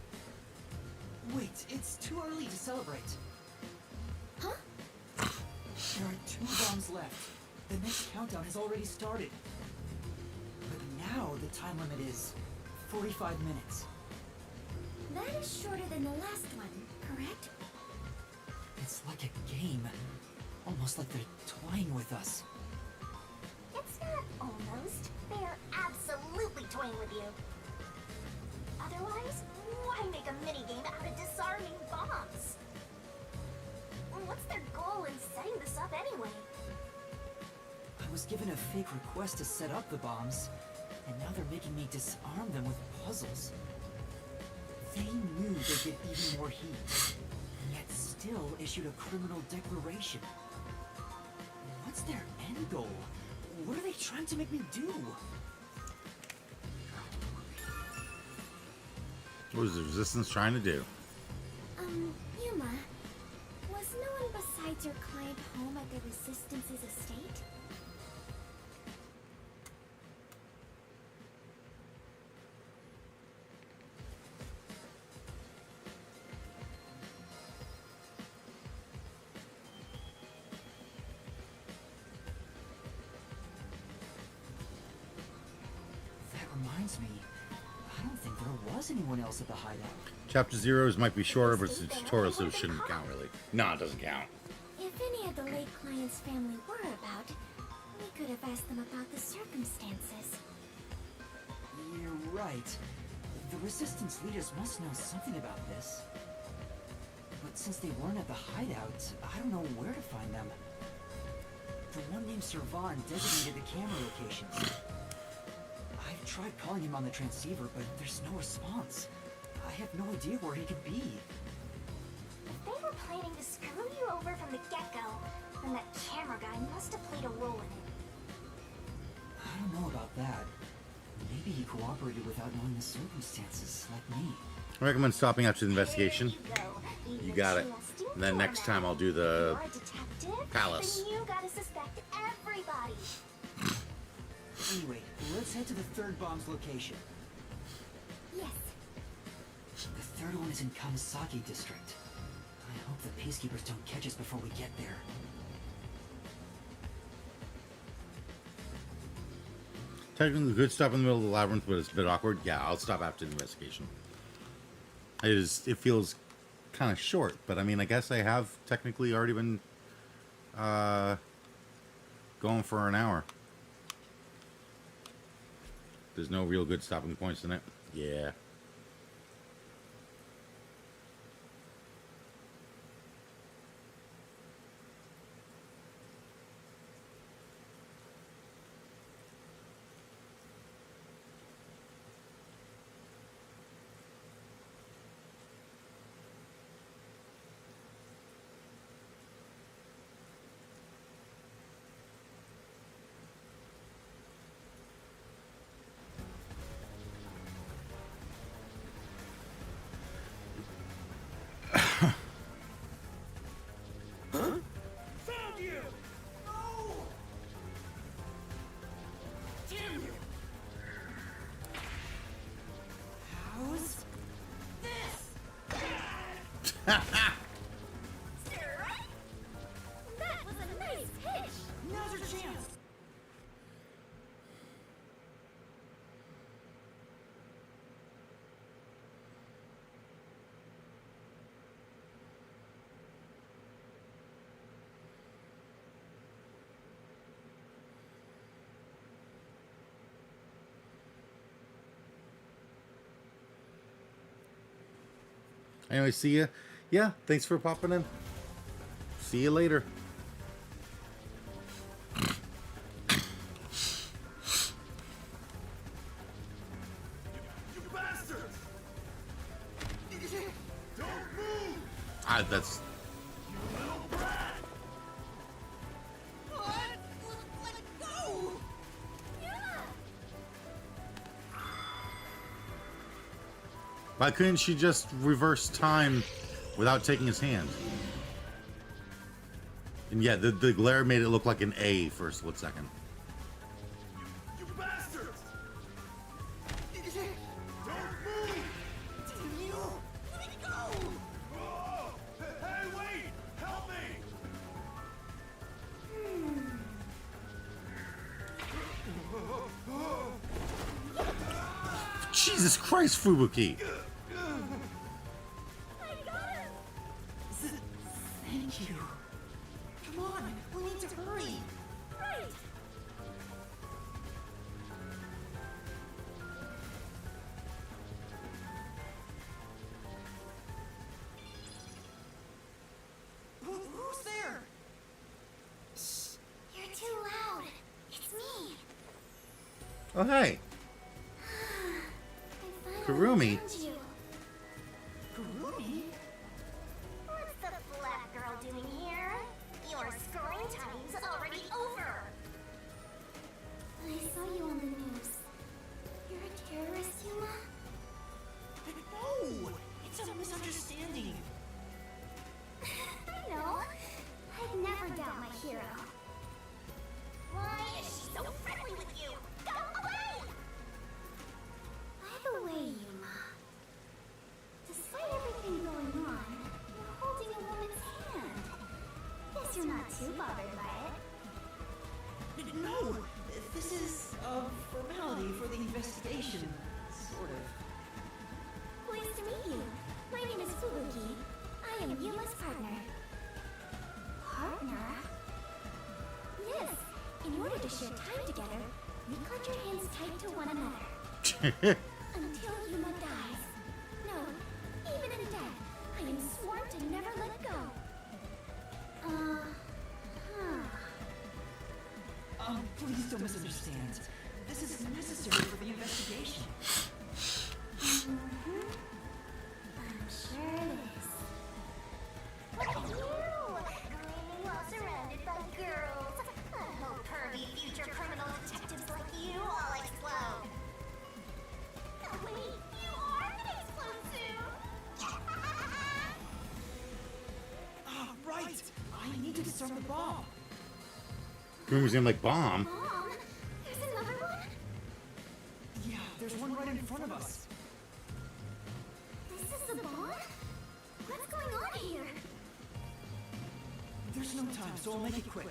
Wait, it's too early to celebrate. Huh? There are 2 bombs left. The next countdown has already started. But now the time limit is 45 minutes. That is shorter than the last one, correct? It's like a game. Almost like they're toying with us. It's not almost. They are absolutely toying with you. Otherwise, why make a minigame out of disarming bombs? What's their goal in setting this up anyway? I was given a fake request to set up the bombs, and now they're making me disarm them with puzzles. They knew they'd get even more heat, and yet still issued a criminal declaration. What's their end goal? What are they trying to make me do? What was the resistance trying to do? Yuma, was no one besides your client home at the Resistance's estate? That reminds me, I don't think there was anyone else at the hideout. Chapter 0s might be shorter, but it's a tutorial, so it shouldn't count really. No, it doesn't count. If any of the late client's family were about, we could have asked them about the circumstances. You're right. The Resistance leaders must know something about this. But since they weren't at the hideout, I don't know where to find them. The one named Servan designated the camera locations. I've tried calling him on the transceiver, but there's no response. I have no idea where he could be. If they were planning to screw you over from the get-go, then that camera guy must have played a role in it. I don't know about that. Maybe he cooperated without knowing the circumstances, like me. I recommend stopping after the investigation. There you go. You got it. Interesting And then next format. time I'll do the You're a detective, palace. then you gotta suspect everybody. Anyway, let's head to the third bomb's location. Yes. The third one is in Kamasaki District. I hope the peacekeepers don't catch us before we get there. Technically, could stop in the middle of the labyrinth, but it's a bit awkward. Yeah, I'll stop after the investigation. It feels kind of short, but I mean, I guess I have technically already been going for an hour. There's no real good stopping points in it. Yeah. Found you! No! Damn you! How's this? That was a nice pitch. Now's your chance. Anyway, see ya. Yeah, thanks for popping in. See you later. You bastards! Don't move! That's... You little brat! What? Let go! Why couldn't she just reverse time without taking his hand? And yeah, the glare made it look like an A for a split second. You bastards! Don't move! Damn you! Let me go! Oh! Hey, wait! Help me! Jesus Christ, Fbuuki! Thank you. Come on, we need to hurry. Right. Who's there? You're too loud. It's me. Oh, hey. I Kurumi. finally found you. Kurumi? What's the black girl doing here? Your screen time's already over. I saw you on the news. You're a terrorist, Yuma? No! It's a misunderstanding. I know. I'd never doubt my hero. Why is she so friendly with you? Go away! By the way, Yuma, despite everything going on, you're holding a woman's hand. Guess you're not too bothered by it. No! This is a formality for the investigation. Sort of. Pleased to meet you. My name is Fbuuki. I am Yuma's partner. Partner? Yes. In order to share time together, we clutch our hands tight to one another. Until Yuma dies. No, even in death, I am sworn to never let go. Please don't misunderstand. This is necessary for the investigation. I'm sure it is. Look at you! Gleaming while surrounded by girls. I hope pervy future criminal detectives like you all explode. Oh, wait, you are gonna explode soon! Ah, right! I need to disarm the bomb. Kurumi's name like bomb. Mom, there's another one? Yeah, there's one right in front of us. This is the bomb? What's going on here? There's no time, so I'll make it quick.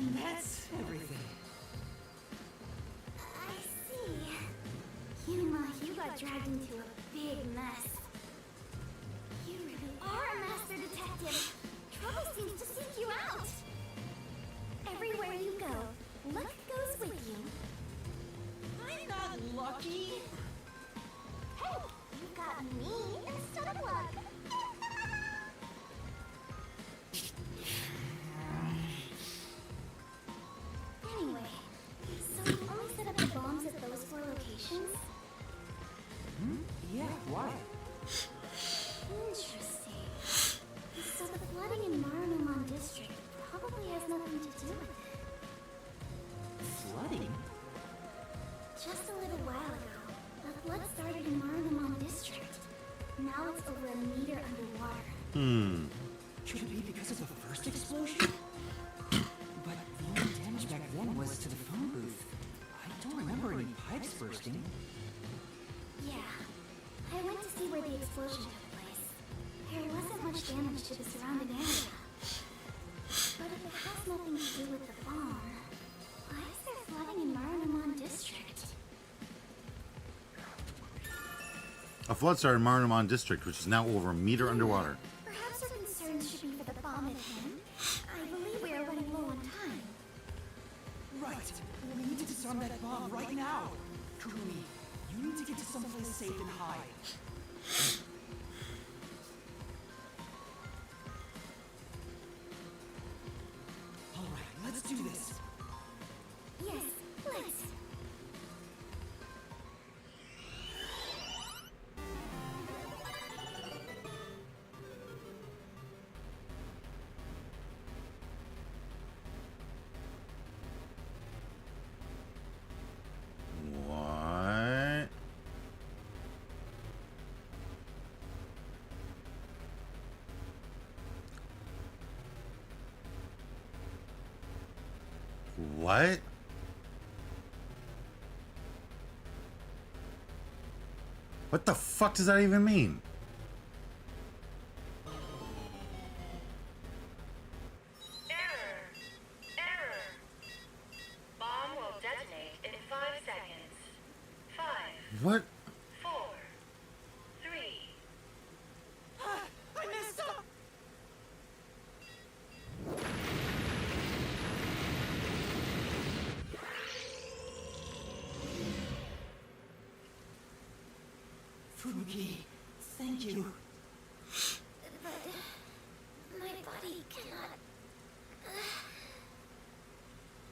And that's everything. I see. Yuma, you got dragged into a big mess. You really are a master detective. Trouble seems to seek you out. Everywhere you go, luck goes with you. I'm not lucky. Hey, you got me instead of luck. Anyway, so you only set up the bombs at those 4 locations? Yeah, why? Interesting. So the flooding in Marunouman district probably has nothing to do with it. Flooding? Just a little while ago, a flood started in Marunouman district. Now it's over a meter underwater. Could it be because of the first explosion? But the only damage back then was to the phone booth. I don't remember any pipes bursting. Yeah, I went to see where the explosion took place. There wasn't much damage to the surrounding area. But if it has nothing to do with the bomb, why is there flooding in Marunouman district? A flood started in Marunouman district, which is now over a meter underwater. Perhaps our concerns should be for the bomb at hand. I believe we are running low on time. Right. We need to disarm that bomb right now. Kurumi, you need to get to someplace safe and hide. All right, let's do this. Yes, let's. What? What? What the fuck does that even mean? Error. Error. Bomb will detonate in 5 seconds. 5, What? 4, 3. I messed up! Fbuuki, thank you. But my body cannot.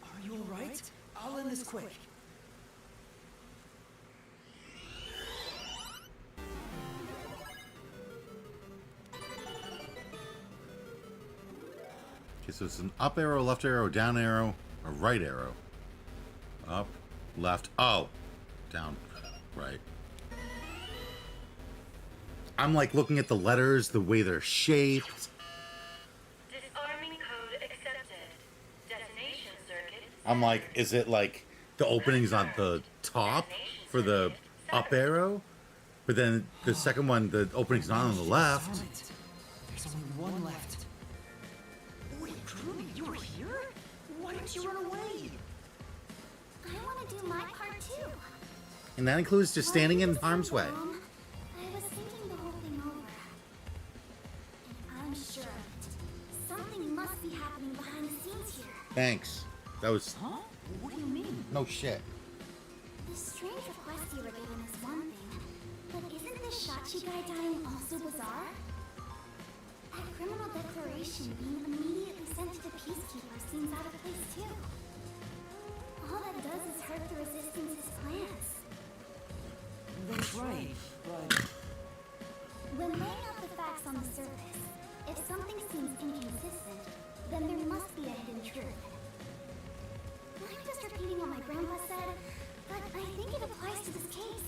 Are you alright? I'll end this quick. Okay, so it's an up arrow, left arrow, down arrow, a right arrow. Up, left, oh, down, right. I'm like looking at the letters, the way they're shaped. Disarming code accepted. Detonation circuit. I'm like, is it like the opening's on the top for the up arrow? But then the second one, the opening's not on the left. Disarm it. There's only one left. Wait, Kurumi, you were here? Why didn't you run away? I want to do my part too. And that includes just standing in harm's way. Mom, I was thinking the whole thing over. And I'm sure of it. Something must be happening behind the scenes here. Thanks. That was Huh? What do you mean? no shit. The strange request you were given is one thing, but isn't the Shachi guy dying also bizarre? That criminal declaration being immediately sent to the Peacekeeper seems out of place too. All that does is hurt the Resistance's plans. That's right, but When laying out the facts on the surface, if something seems inconsistent, then there must be a hidden truth. I'm just repeating what my grandpa said, but I think it applies to this case.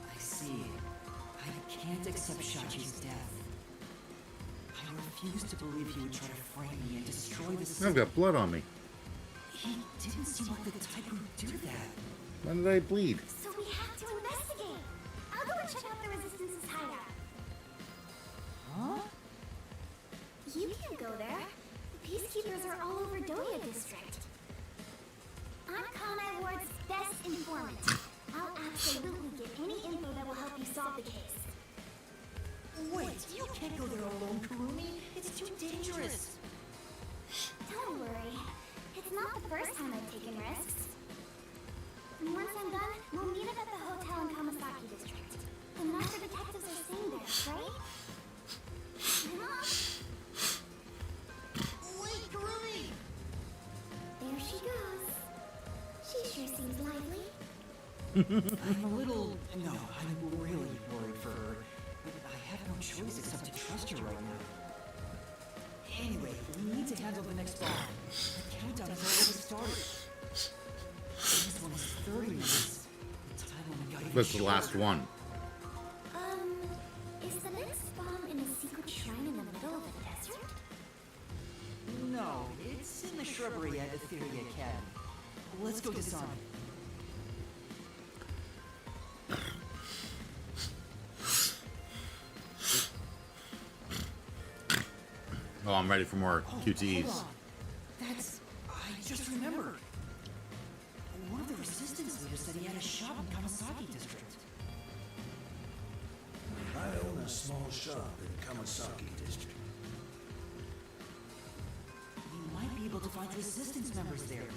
I see. I can't accept Shachi's death. I refuse to believe he would try to frame me and destroy the I've city. got blood on me. He didn't seem like the type who would do that. When did I bleed? So we have to investigate. I'll go and check out the Resistance's hideout. Huh? You can go there, Peacekeepers are all over Doya District. I'm Kanai Ward's best informant. I'll absolutely get any info that will help you solve the case. Wait, you can't go there alone, Kurumi. It's too dangerous. Don't worry. It's not the first time I've taken risks. Once I'm done, we'll meet up at the hotel in Kamasaki District. The master detectives are staying there, right? Mom? Wait, Kurumi! There she goes. She sure seems lively. I'm a little... No, I'm really worried for her. But I have no choice except to trust her right now. Anyway, we need to handle the next bomb. The countdown has already started. This one is 30 minutes. The time when we got even That's the shorter. last one. Is the next bomb in a secret shrine in the middle of the desert? No, it's in the shrubbery at Etheria Academy. Let's go disarm it. Oh, I'm ready for more QTEs. Hold on. That's... I just remembered. One of the resistance leaders said he had a shop in Kamasaki District. I own a small shop in Kamasaki District. We might be able to find resistance members there.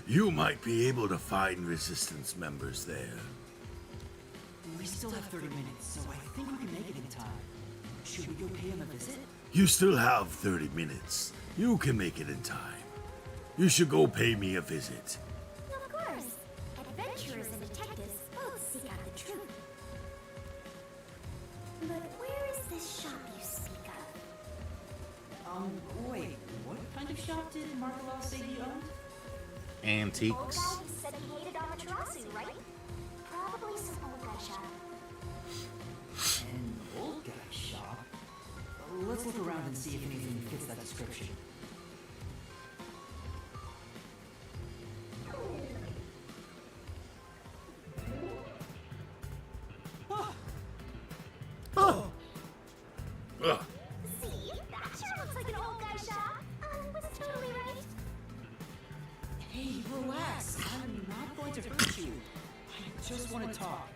You might be able to find resistance members there. We still have 30 minutes, so I think we can make it in time. Should we go pay him a visit? You still have 30 minutes. You can make it in time. You should go pay me a visit. Of course. Adventurers and detectives both seek out the truth. But where is this shop you speak of? Wait, what kind of shop did Markaloff say he owned? Old Antiques. guy who said he hated Amaterasu, right? Probably some old guy shop. An old guy shop? Let's look around and see if anything fits that description. Ugh. See? That sure looks like an old guy shop. Was totally right. Hey, relax. I'm not going to hurt you. I just want to talk.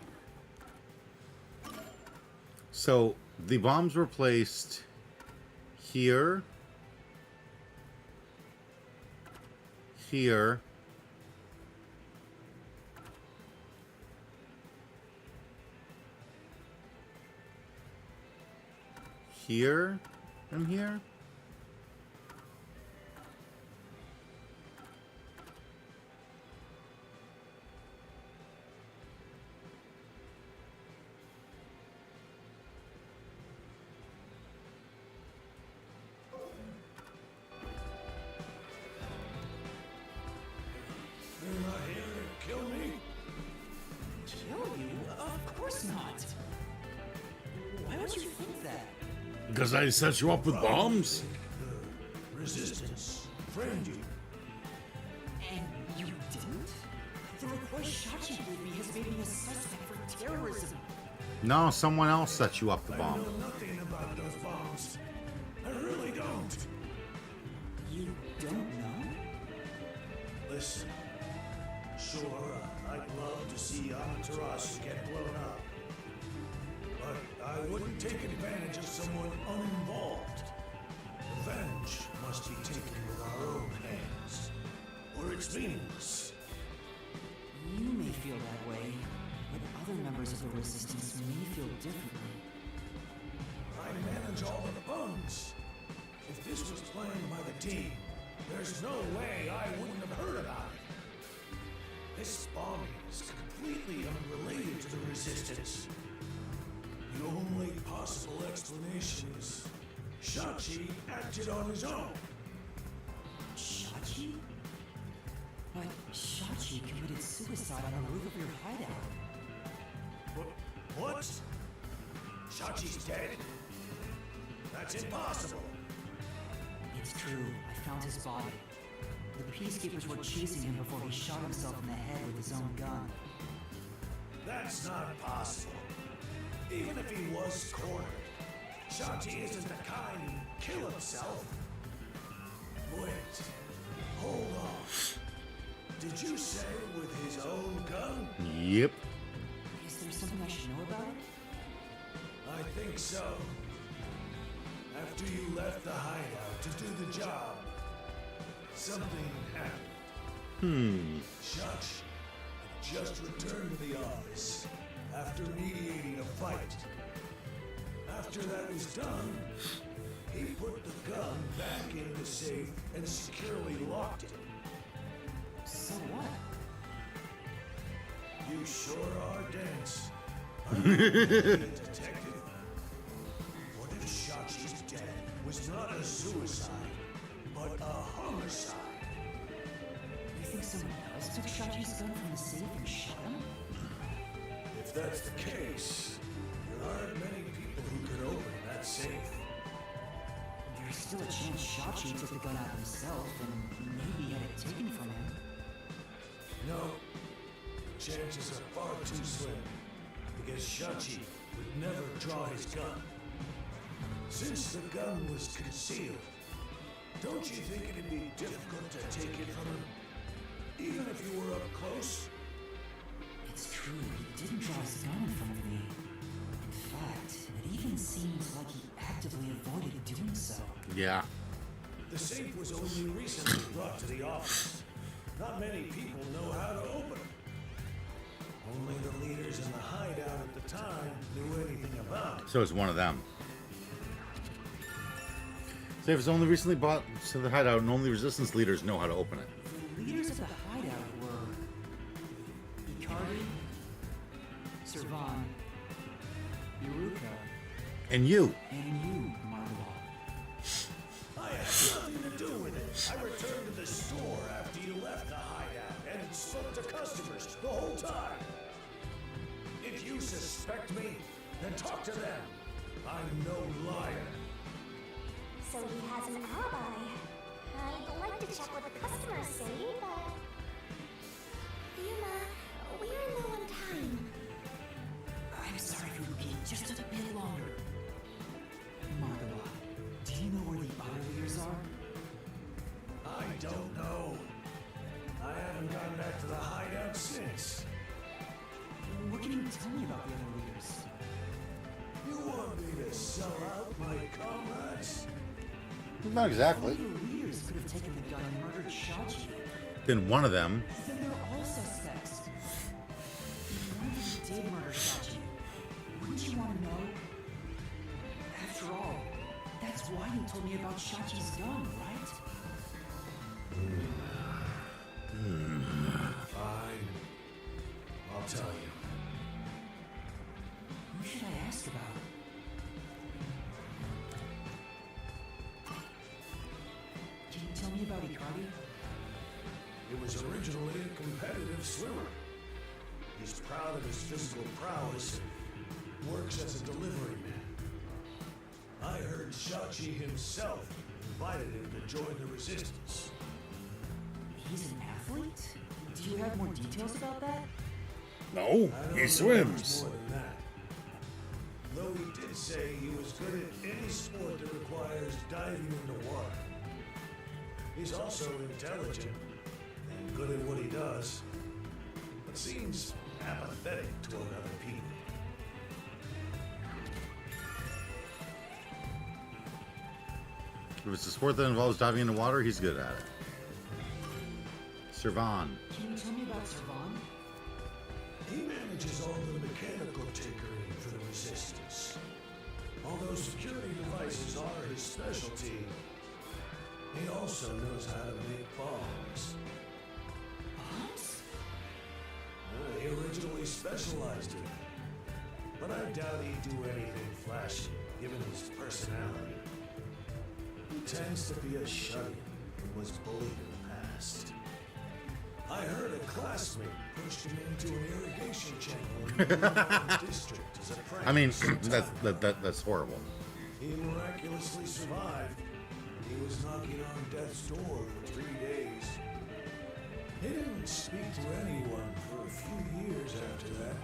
So the bombs were placed here, here, here, and here. You're not here to kill me? Kill you? Of course not. Why would you think that? Because I set you up with bombs? The resistance framed you. And you didn't? The report Shachi gave me has made me a suspect for terrorism. No, someone else set you up the I bomb. know nothing about those bombs. I really don't. You don't know? Listen, sure, I'd love to see Amaterasu get blown up. But I wouldn't take advantage of someone uninvolved. Revenge must be taken with our own hands, or it's meaningless. You may feel that way, but other members of the Resistance may feel differently. I manage all of the bombs. If this was planned by the team, there's no way I wouldn't have heard about it. This bombing is completely unrelated to the Resistance. The only possible explanation is Shachi acted on his own. Shachi? But Shachi committed suicide on the roof of your hideout. What? Shachi's dead? That's impossible. It's true, I found his body. The peacekeepers were chasing him before he shot himself in the head with his own gun. That's not possible. Even if he was cornered, Shachi isn't the kind who'd kill himself. Wait. Hold on. Did you say with his own gun? Yep. Is there something I should know about it? I think so. After you left the hideout to do the job, something happened. Shush had just returned to the office after mediating a fight. After that was done, he put the gun back in the safe and securely locked it. So what? You sure are dense. Are you really a detective? What if Shachi's death was not a suicide, but a homicide? You think someone else took Shachi's gun from the safe and shot him? If that's the case, there aren't many people who could open that safe. There's still a chance Shachi took the gun out himself and maybe had it taken from him. No, chances are far too slim, because Shachi would never draw his gun. Since the gun was concealed, don't you think it'd be difficult to take it from him, even if you were up close? It's true, he didn't draw his gun in front of me. In fact, it even seems like he actively avoided doing so. Yeah. The safe was only recently brought to the office. Not many people know how to open it. Only the leaders in the hideout at the time knew anything about it. So it's one of them. Safe was only recently bought to the hideout, and only resistance leaders know how to open it. The leaders of the hideout were Ikari, Servan, Iruka, And you. and you, Marlowe. I had nothing to do with it. I returned to the store after you left the hideout and spoke to customers the whole time. If you suspect me, then talk to them. I'm no liar. So he has an alibi. I'd like to check what the customers say, but... Yuma, we are low on time. I'm sorry, Fbuuki, just a bit longer. Marlowe, do you know where the other leaders are? I don't know. I haven't gone back to the hideout since. What can you tell me about the other leaders? You want me to sell out my comrades? Not exactly. If the leaders could have taken the gun and murdered Shachi, Then one of them. then they're all suspects. If one of them did murder Shachi, wouldn't you want to know? After all, that's why you told me about Shachi's gun, right? Fine. I'll tell you. Who should I ask about? Can you tell me about Ikari? He was originally a competitive swimmer. He's proud of his physical prowess and works as a delivery man. I heard Shachi himself invited him to join the resistance. He's an athlete? Do you have more details about that? No, I don't he know much swims. more than that. Though he did say he was good at any sport that requires diving into water. He's also intelligent and good at what he does, but seems apathetic toward other people. If it's a sport that involves diving into water, he's good at it. Servan. Can you tell me about Servan? He manages all the mechanical tinkering for the Resistance. Although security devices are his specialty, he also knows how to make bombs. Bombs? He originally specialized in it, but I doubt he'd do anything flashy, given his personality. He tends to be a shut-in and was bullied in the past. I heard a classmate pushed him into an irrigation channel in the Mountain District as a prank. I mean, sometime. that's horrible. He miraculously survived. He was knocking on death's door for 3 days. He didn't speak to anyone for a few years after that.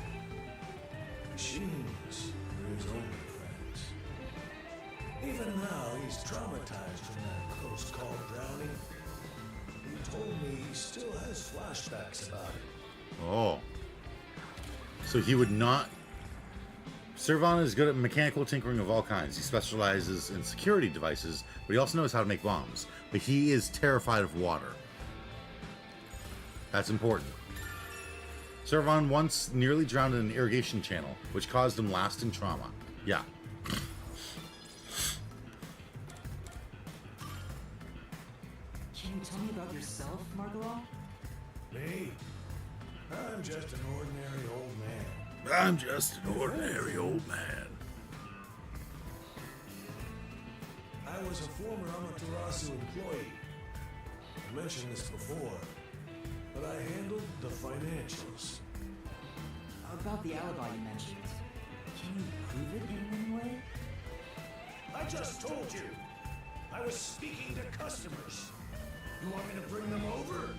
Machines were his only friends. Even now, he's traumatized from that close call drowning. He told me he still has flashbacks about it. Oh. So he would not... Servon is good at mechanical tinkering of all kinds. He specializes in security devices, but he also knows how to make bombs. But he is terrified of water. That's important. Servon once nearly drowned in an irrigation channel, which caused him lasting trauma. Yeah. Can you tell me about yourself, Margalo? Me? I'm just an ordinary old man. I'm just an ordinary old man. I was a former Amaterasu employee. I mentioned this before, but I handled the financials. About the alibi you mentioned. Can you prove it in any way? I just told you. I was speaking to customers. You want me to bring them over?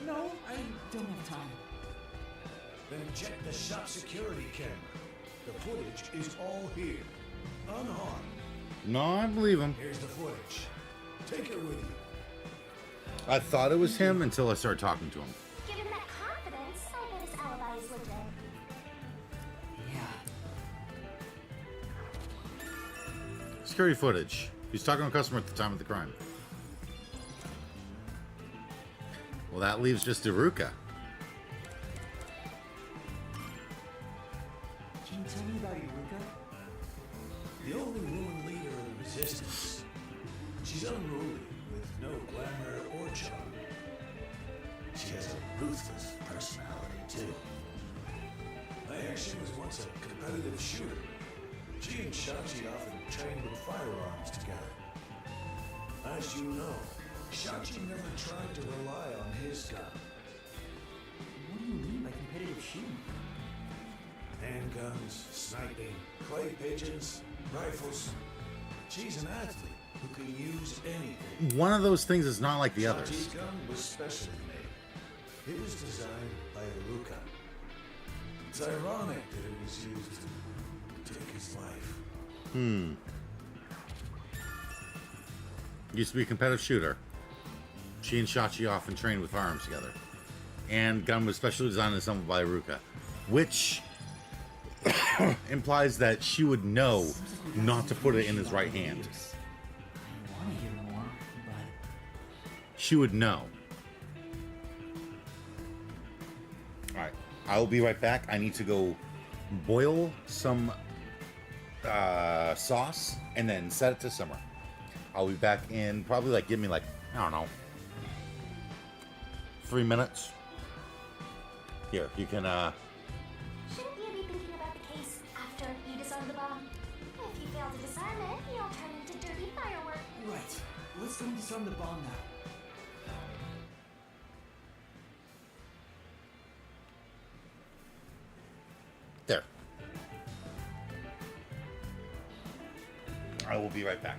No, I don't have time. Then check the shop security camera. The footage is all here, unharmed. No, I believe him. Here's the footage. Take it with you. I thought it was him until I started talking to him. Given that confidence, I bet his alibi is legit. Yeah. Security footage. He's talking to a customer at the time of the crime. Well, that leaves just Iruka. Can you tell me about Iruka? The only woman leader of the resistance. She's unruly, with no glamour or charm. She has a ruthless personality, too. I hear she was once a competitive shooter. She and Shachi often trained with firearms together. As you know, Shachi never tried to rely on his gun. What do you mean by competitive shooting? Handguns, sniping, clay pigeons, rifles. She's an athlete who can use anything. One of those things is not like the others. Shachi's gun was specially made. It was designed by Iruka. It's ironic that it was used to take his life. Used to be a competitive shooter. She and Shachi often trained with firearms together. And gun was specially designed and assembled by Iruka, which implies that she would know not to put it in his right hand. I want to hear more, but She would know. Alright, I will be right back. I need to go boil some sauce and then set it to simmer. I'll be back in probably give me I don't know, 3 minutes. Here, you can Shouldn't you be thinking about the case after you disarm the bomb? If you fail to disarm it, you'll turn into dirty firework. right. Let's go and disarm the bomb now. there. I will be right back.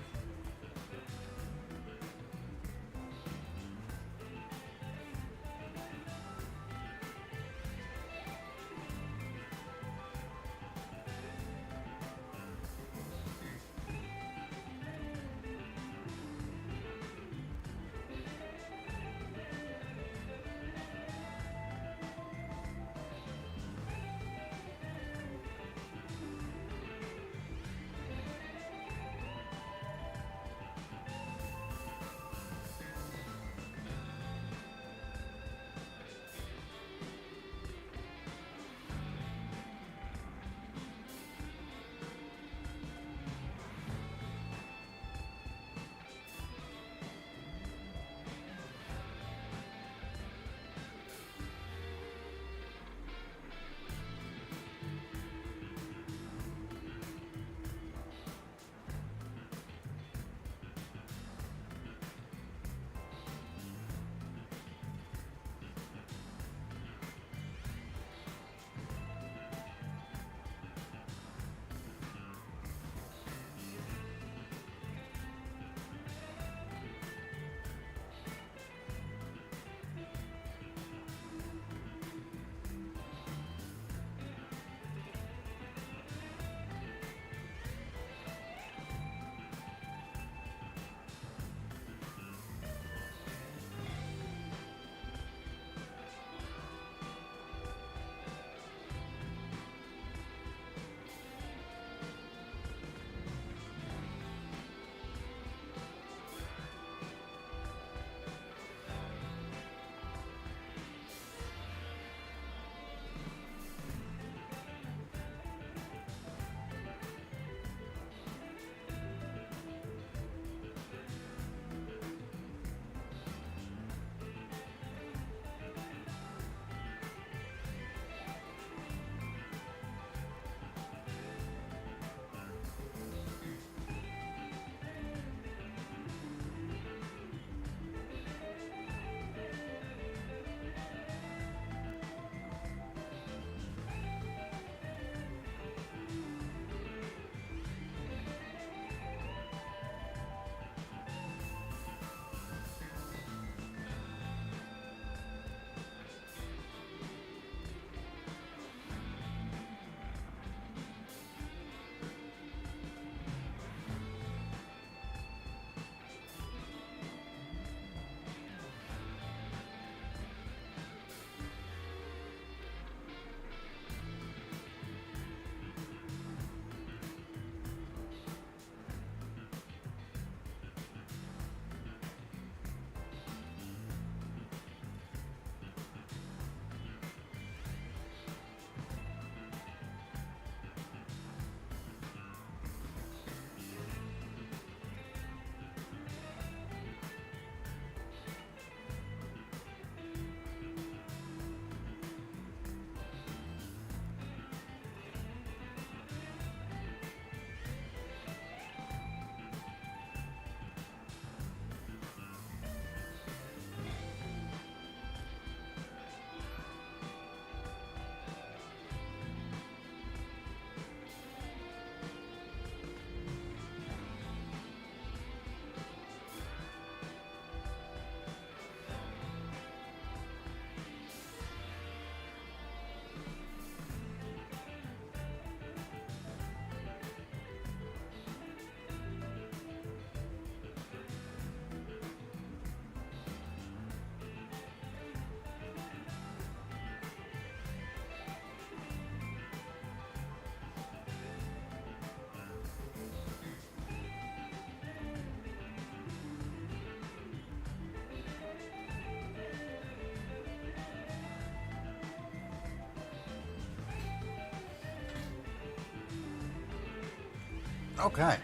Okay.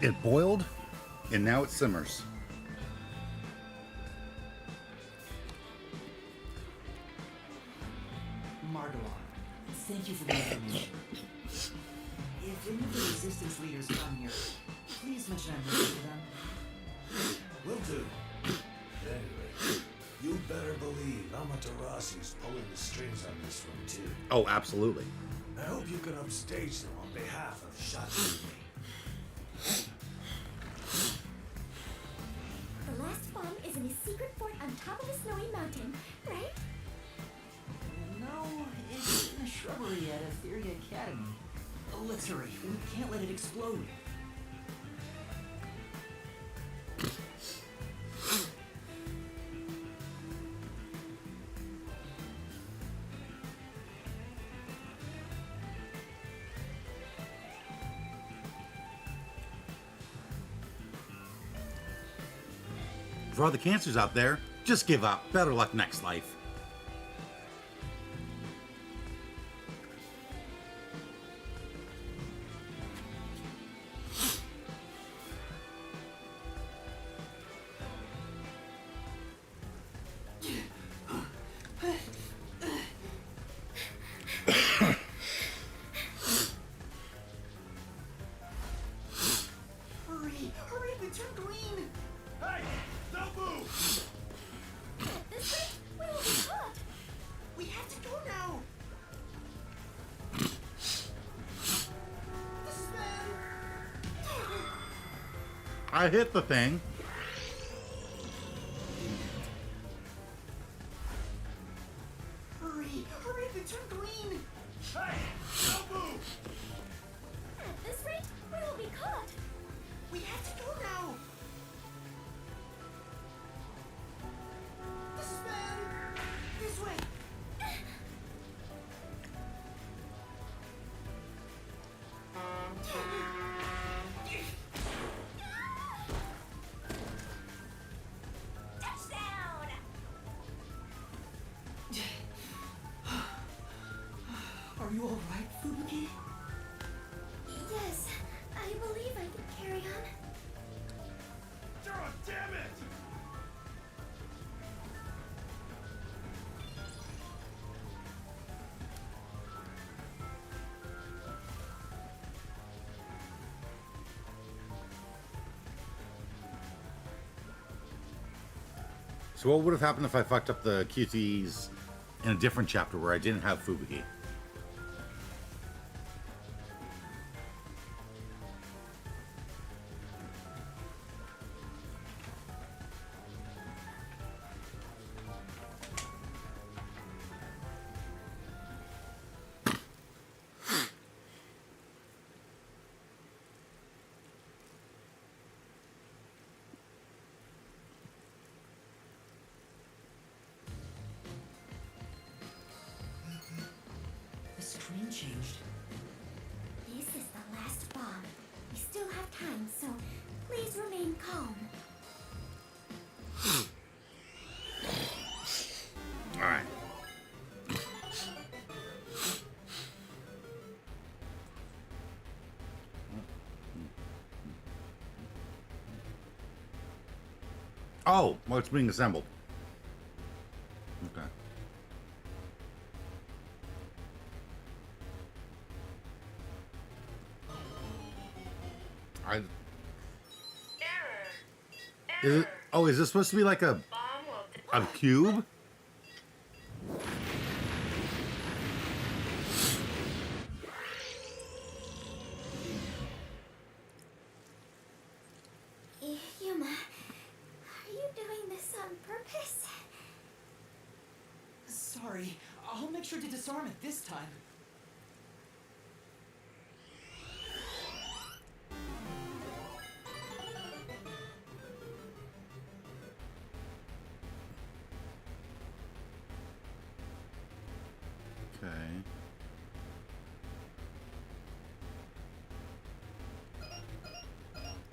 It boiled, and now it simmers. Margalon, thank you for the information. If any of the resistance leaders come here, please mention I'm looking for them. Will do. Anyway, you better believe Amaterasu's pulling the strings on this one, too. Oh, absolutely. I hope you can upstage them on behalf of Shotzi. The last bomb is in a secret fort on top of a snowy mountain, right? No, it's in a shrubbery at Etheria Academy. Let's hurry. We can't let it explode. For all the cancers out there, just give up. Better luck next life. Hurry! Hurry up and turn green! Hey! Don't move! At this rate, we will be caught. We have to go now! This is bad! I hit the thing. Hurry! Hurry up and turn green! Hey! Don't move! At this rate, we will be caught. We have to go now! This is bad! This way! Touchdown! Are you all right, Fbuuki? Yes, I believe I can carry on. Dara, damn it! So what would have happened if I fucked up the QTEs in a different chapter where I didn't have Fbuuki? The screen changed. This is the last bomb. We still have time, so please remain calm. All right. Oh, well, it's being assembled. Okay. I, Error. is Error. it? Oh, is this supposed to be like a Bomb will cube? Yuma, are you doing this on purpose? Sorry, I'll make sure to disarm it this time. Okay.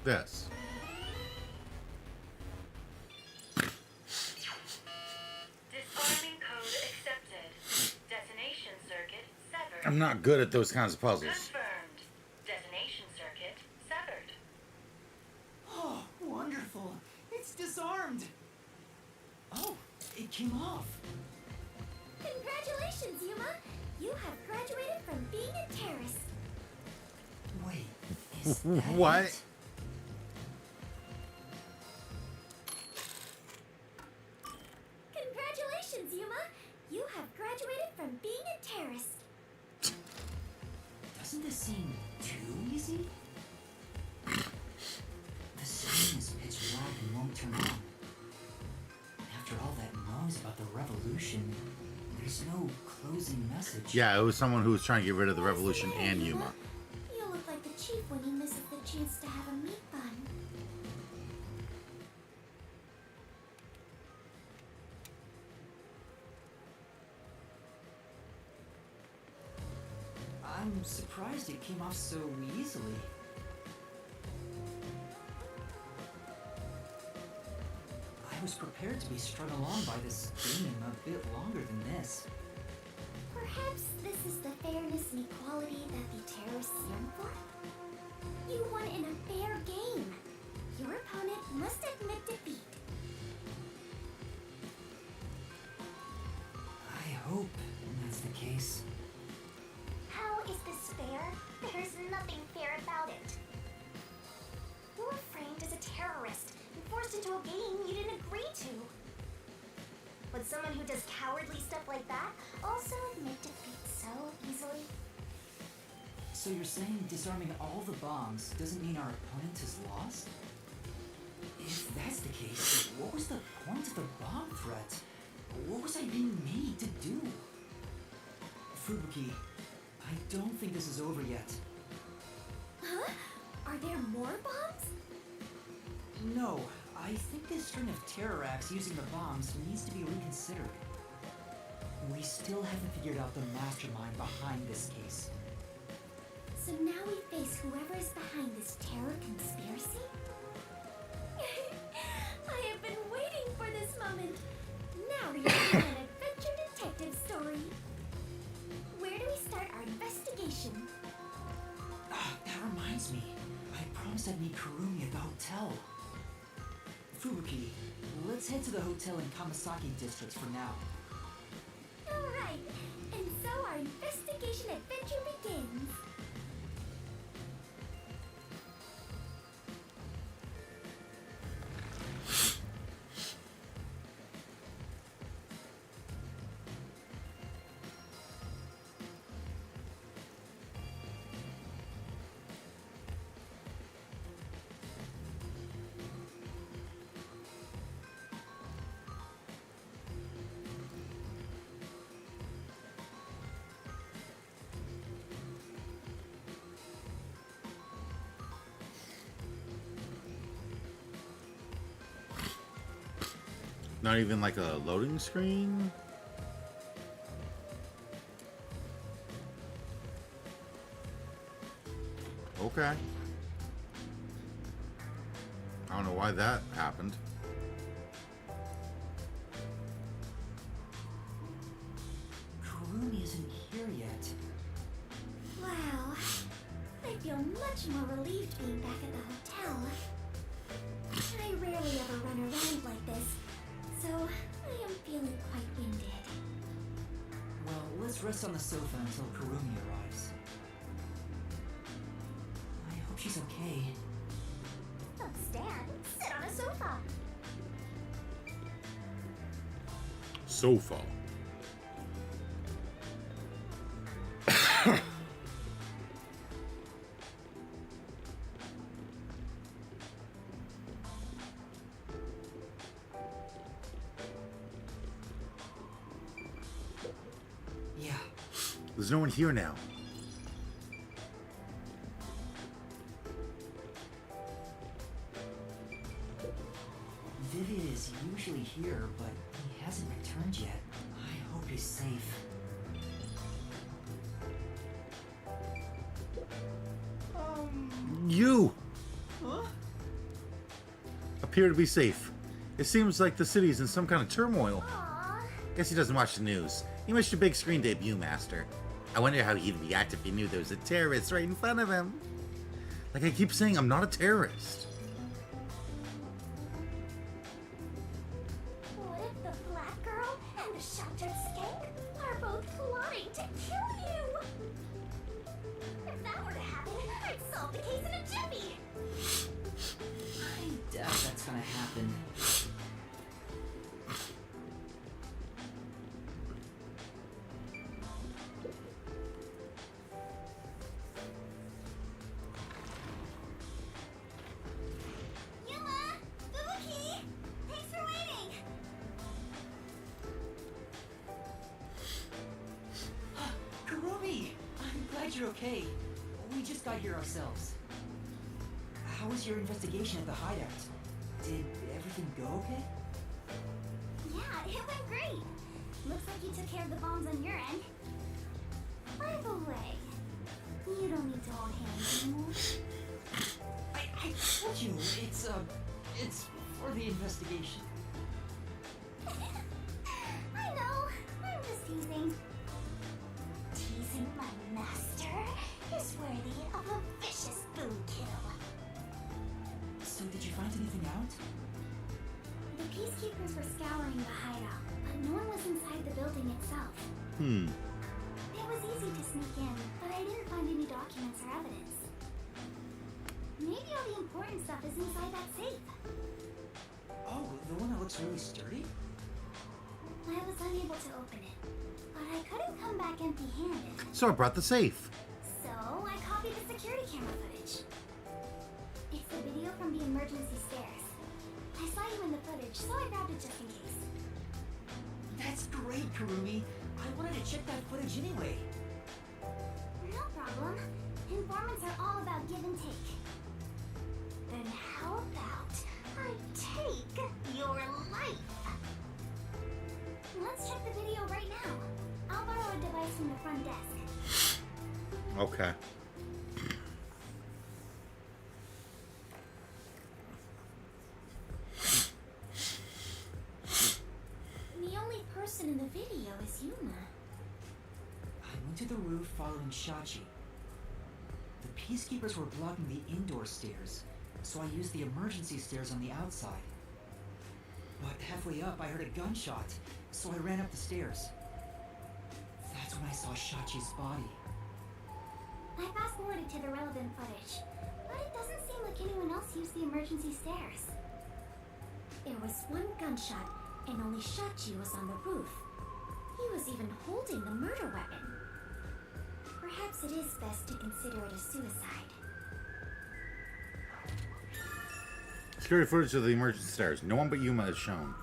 This. disarming code accepted. Detonation circuit severed. I'm not good at those kinds of puzzles. Confirmed. circuit severed. Oh, wonderful. It's disarmed. Oh, it came off. Congratulations, Yuma! You have graduated from being a terrorist. Wait, is that What? it? Congratulations, Yuma! You have graduated from being a terrorist. Doesn't this seem too easy? The screen is pitch black and won't turn on. After all that noise about the revolution, there's no closing message. Yeah, it was someone who was trying to get rid of the revolution What's the matter, and Yuma. You look like the chief when he misses the chance to have a meat bun. I'm surprised it came off so easily. I was prepared to be strung along by this game a bit longer than this. Perhaps this is the fairness and equality that the terrorists yearn for? You won in a fair game. Your opponent must admit defeat. I hope that's the case. How is this fair? There's nothing fair about it. You were framed as a terrorist and forced into a game you didn't agree to. Would someone who does cowardly stuff like that also admit defeat so easily? So you're saying disarming all the bombs doesn't mean our opponent is lost? If that's the case, what was the point of the bomb threat? What was I being made to do? Fbuuki, I don't think this is over yet. Huh? Are there more bombs? No, I think this string of terror acts using the bombs needs to be reconsidered. We still haven't figured out the mastermind behind this case. So now we face whoever is behind this terror conspiracy? I have been waiting for this moment. Now we are in an adventure detective story. Where do we start our investigation? Ah, that reminds me. I promised I'd meet Kurumi at the hotel. Fbuuki, let's head to the hotel in Kamasaki district for now. Alright, and so our investigation adventure begins. Not even like a loading screen? Okay. I don't know why that happened. Kurumi isn't here yet. Wow, I feel much more relieved being back at the hotel. I rarely ever run around like this, so I am feeling quite winded. Well, let's rest on the sofa until Kurumi arrives. I hope she's okay. Don't stand. Sit on a sofa. Sofa. Yeah, There's no one here now. Vivian is usually here, but he hasn't returned yet. I hope he's safe. You Huh? appear to be safe. It seems like the city's in some kind of turmoil. Aww. Guess he doesn't watch the news. You missed your big screen debut, Master. I wonder how he'd react if he knew there was a terrorist right in front of him. Like I keep saying, I'm not a terrorist. What if the black girl and the sheltered skank are both plotting to kill you? If that were to happen, I'd solve the case in a jiffy. I doubt that's gonna happen. Yuma! Fbuuki! Thanks for waiting! Kurumi! I'm glad you're okay. We just got here ourselves. How was your investigation at the hideout? Did everything go okay? Yeah, it went great. Looks like you took care of the bombs on your end. By the way, you don't need to hold hands anymore. I told you, it's for the investigation. I know, I'm just teasing. Teasing my master is worthy of a vicious boom kill. So did you find anything out? The peacekeepers were scouring the hideout, but no one was inside the building itself. It was easy to sneak in, but I didn't find any documents or evidence. Maybe all the important stuff is inside that safe. Oh, the one that looks really sturdy? I was unable to open it, but I couldn't come back empty-handed. So I brought the safe. So I copied the security camera footage. It's the video from the emergency stairs. I saw you in the footage, so I grabbed it just in case. That's great, Kurumi. I wanted to check that footage anyway. No problem. Informants are all about give and take. Then how about I take your life? Let's check the video right now. I'll borrow a device from the front desk. Okay. The only person in the video is Yuma. I went to the roof following Shachi. The peacekeepers were blocking the indoor stairs, so I used the emergency stairs on the outside. But halfway up, I heard a gunshot, so I ran up the stairs. That's when I saw Shachi's body. I fast-forwarded to the relevant footage, but it doesn't seem like anyone else used the emergency stairs. There was one gunshot, and only Shachi was on the roof. He was even holding the murder weapon. Perhaps it is best to consider it a suicide. Security footage of the emergency stairs. No one but Yuma is shown.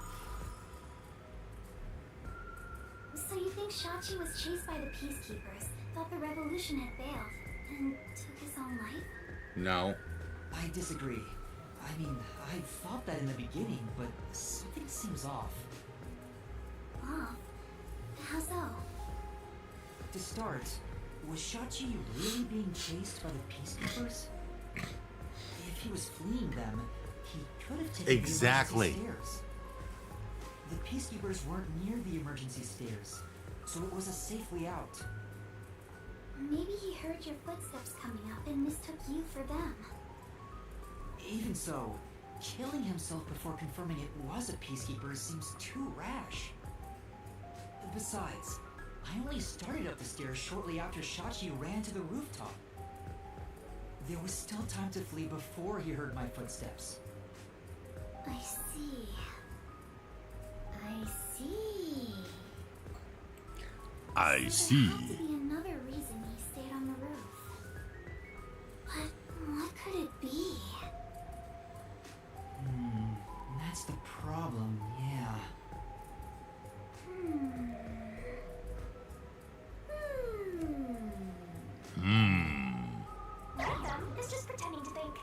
So you think Shachi was chased by the peacekeepers, thought the revolution had failed, and took his own life? No. I disagree. I mean, I thought that in the beginning, but something seems off. Off? How so? To start, was Shachi really being chased by the peacekeepers? If he was fleeing them, he could have taken Exactly. the emergency stairs. The peacekeepers weren't near the emergency stairs, so it was a safe way out. Maybe he heard your footsteps coming up and mistook you for them. Even so, killing himself before confirming it was a peacekeeper seems too rash. Besides, I only started up the stairs shortly after Shachi ran to the rooftop. There was still time to flee before he heard my footsteps. I see. I see. I So see. there had to be another reason he stayed on the roof. But what could it be? That's the problem, yeah. One of them is just pretending to think.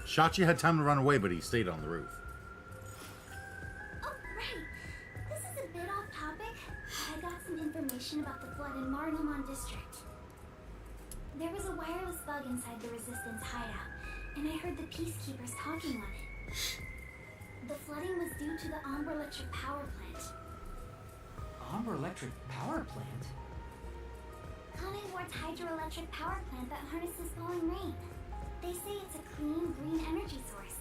Shachi had time to run away, but he stayed on the roof. Oh, right. This is a bit off topic, but I got some information about the flood in Marnomon District. There was a wireless bug inside the Resistance hideout, and I heard the peacekeepers talking on it. The flooding was due to the Amber Electric Power Plant. Amber Electric Power Plant? Kane Ward's hydroelectric power plant that harnesses falling rain. They say it's a clean, green energy source.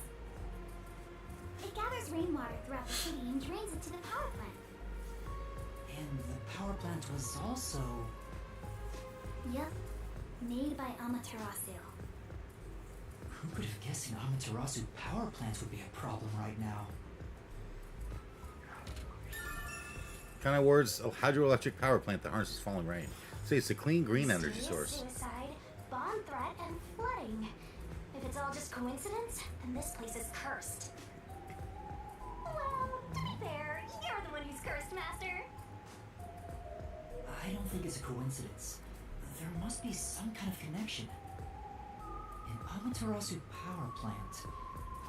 It gathers rainwater throughout the city and drains it to the power plant. And the power plant was also... Yep. Made by Amaterasu. Who could have guessed an Amaterasu power plant would be a problem right now? Kind of words, a hydroelectric power plant that harnesses falling rain. Say it's a clean, green energy Mysterious source. Suicide, bomb threat, and flooding. If it's all just coincidence, then this place is cursed. Well, to be fair, you're the one who's cursed, Master. I don't think it's a coincidence. There must be some kind of connection. An Amaterasu power plant.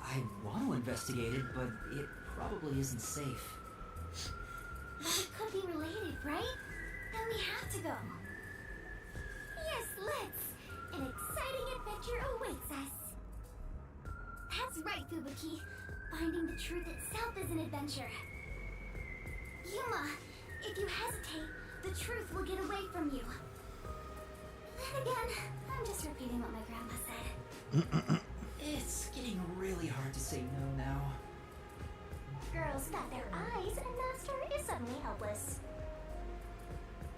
I want to investigate it, but it probably isn't safe. But it could be related, right? Then we have to go. Yes, let's! An exciting adventure awaits us. That's right, Fbuuki. Finding the truth itself is an adventure. Yuma, if you hesitate, the truth will get away from you. Then again, I'm just repeating what my grandma said. It's getting really hard to say no now. Girls got their eyes, and Master is suddenly helpless.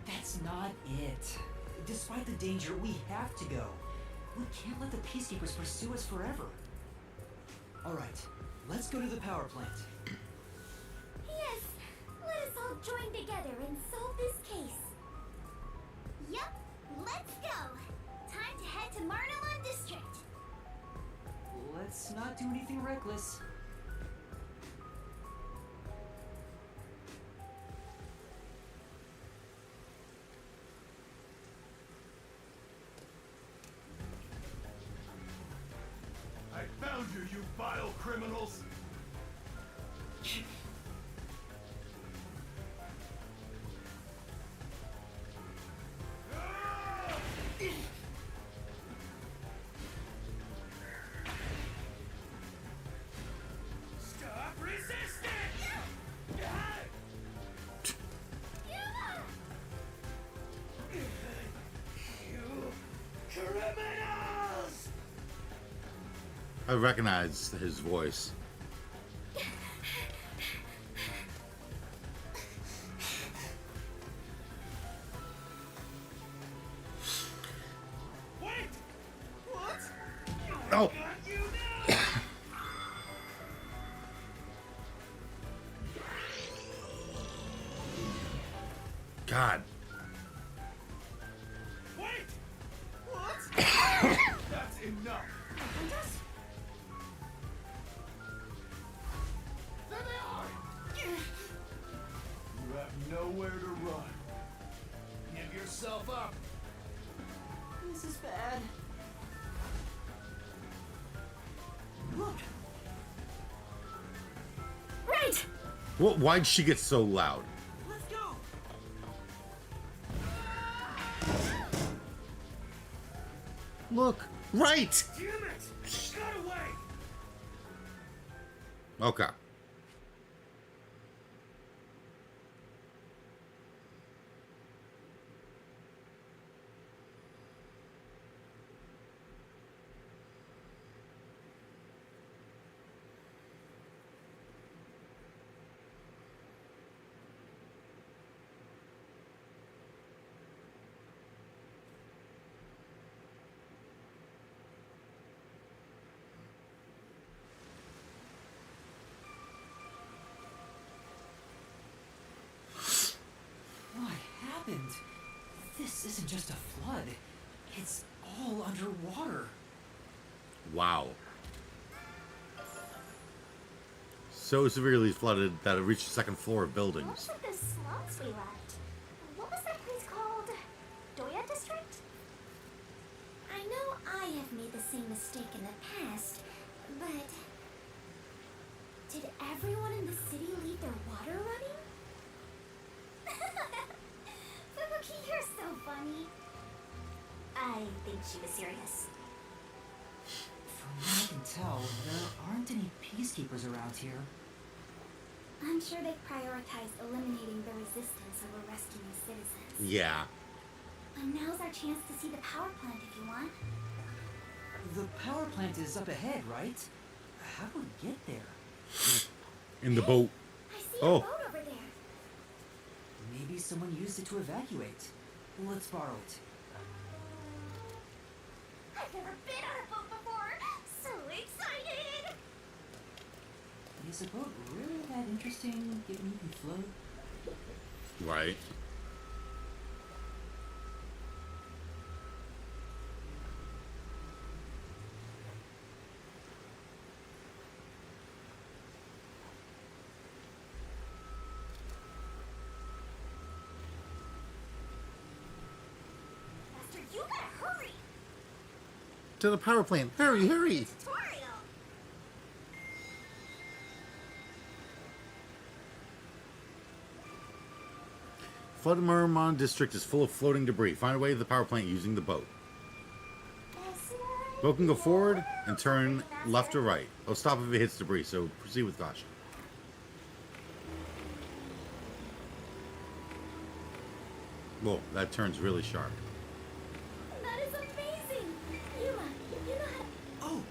That's not it. Despite the danger, we have to go. We can't let the peacekeepers pursue us forever. Alright, let's go to the power plant. Yes, let us all join together and solve this case. Yup, let's go. Time to head to Marnamon District. Let's not do anything reckless. I found you, you vile criminals! Stop resisting! You criminals! I recognize his voice. Wait! What? Oh! Got you now! God. Wait! What? That's enough! There they are! You have nowhere to run. Give yourself up. This is bad. Look! Right! Why'd she get so loud? Let's go! Look, right! Damn it! Got away! Okay. What happened? This isn't just a flood. It's all underwater. Wow. So severely flooded that it reached the second floor of buildings. Most of the slums we left. What was that place called? Doya District? I know I have made the same mistake in the past, but... Did everyone in the city leave their water running? Fbuuki, you're so funny. I think she was serious. From what I can tell, there aren't any peacekeepers around here. I'm sure they prioritized eliminating the resistance over rescuing citizens. Yeah. But now's our chance to see the power plant if you want. The power plant is up ahead, right? How do we get there? In the boat. I see Oh. a boat over there. Maybe someone used it to evacuate. Let's borrow it. I've never been on a boat before. So excited! Is a boat really that interesting, given you can float? Right. Master, you gotta hurry! To the power plant. Hurry, hurry. Tutorial! Flooded Muramon district is full of floating debris. Find a way to the power plant using the boat. Boat can go forward and turn left or right. It'll stop if it hits debris, so proceed with caution. Whoa, that turns really sharp. That is amazing! Yuma, you know how... Oh,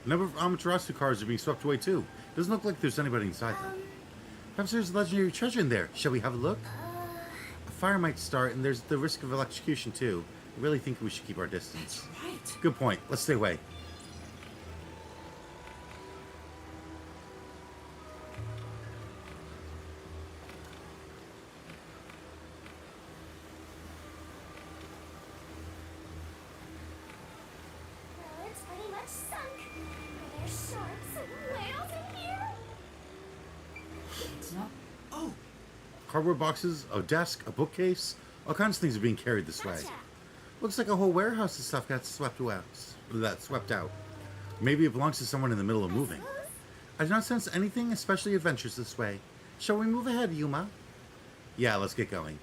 A number of Amaterasu cars are being swept away too. Doesn't look like there's anybody inside them. Perhaps there's legendary treasure in there. Shall we have a look? A fire might start, and there's the risk of electrocution too. I really think we should keep our distance. right. Good point. Let's stay away. Well, it's pretty much sunk. Are there sharks and whales in here? It's not. Oh, Cardboard boxes, a desk, a bookcase, all kinds of things are being carried this way. Gotcha. Looks like a whole warehouse of stuff got swept out. Maybe it belongs to someone in the middle of moving. I do not sense anything especially adventurous this way. Shall we move ahead, Yuma? Yeah, let's get going.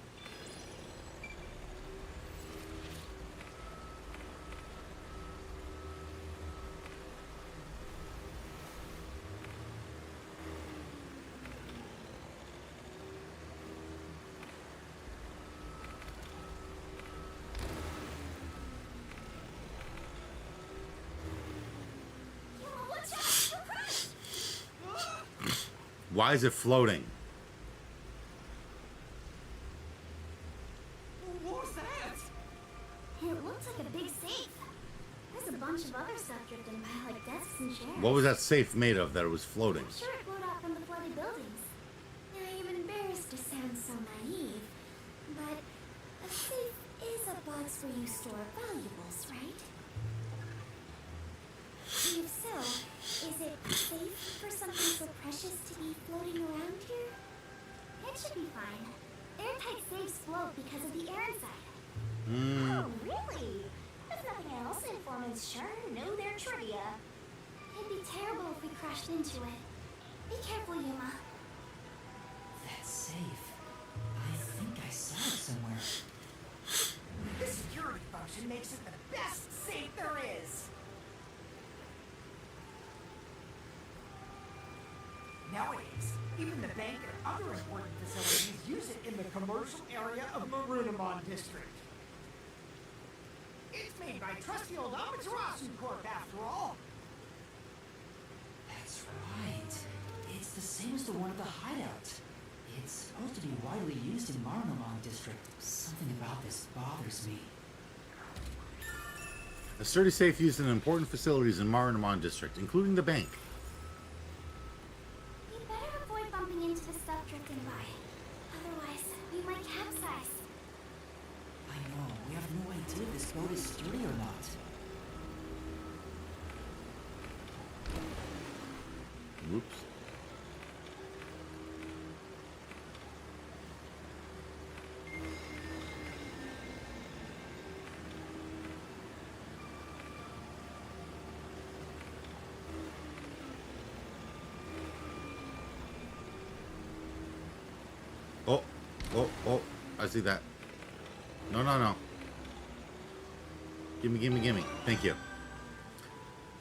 Yuma, watch out! You'll crash! Why is it floating? What was that? It looks like a big safe. There's a bunch of other stuff drifting by, like desks and chairs. What was that safe made of that it was floating? I'm sure it flowed out from the flooded buildings. I'm embarrassed to sound so naive, but a safe is a box where you store valuables, right? If so, is it safe for something so precious to be floating around here? It should be fine. Airtight safes float because of the air inside. Oh, really? If nothing else, informants sure know their trivia. It'd be terrible if we crashed into it. Be careful, Yuma. that's safe. I think I saw it somewhere. The security function makes it the best safe there is. Nowadays, even the bank and other important facilities use it in the commercial area of Marunamon District. It's made by trusty old Amaterasu Corp, after all. That's right. It's the same as the one at the hideout. It's supposed to be widely used in Marunamon District. Something about this bothers me. A sturdy safe used in important facilities in Marinamon district, including the bank. We better avoid bumping into the stuff drifting by. Otherwise, we might capsize. I know, we have no idea if this boat is sturdy or not. Oops. Oh, I see that. No. Gimme. Thank you.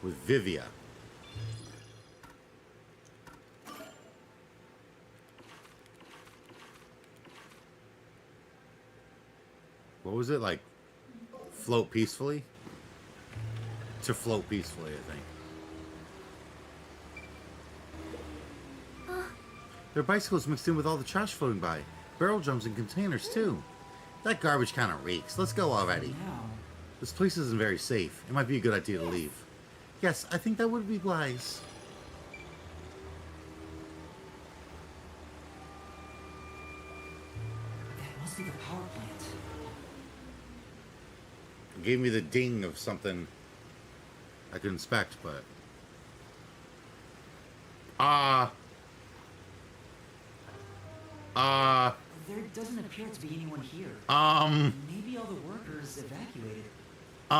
With Vivia. What was it like? float peacefully? To float peacefully, I think. There are bicycles mixed in with all the trash floating by. Barrel drums and containers, too. That garbage kind of reeks. Let's go already. Now, This place isn't very safe. It might be a good idea to leave. Yes, I think that would be wise. that must be the power plant. It gave me the ding of something I could inspect, but... There doesn't appear to be anyone here. Maybe all the workers evacuated. There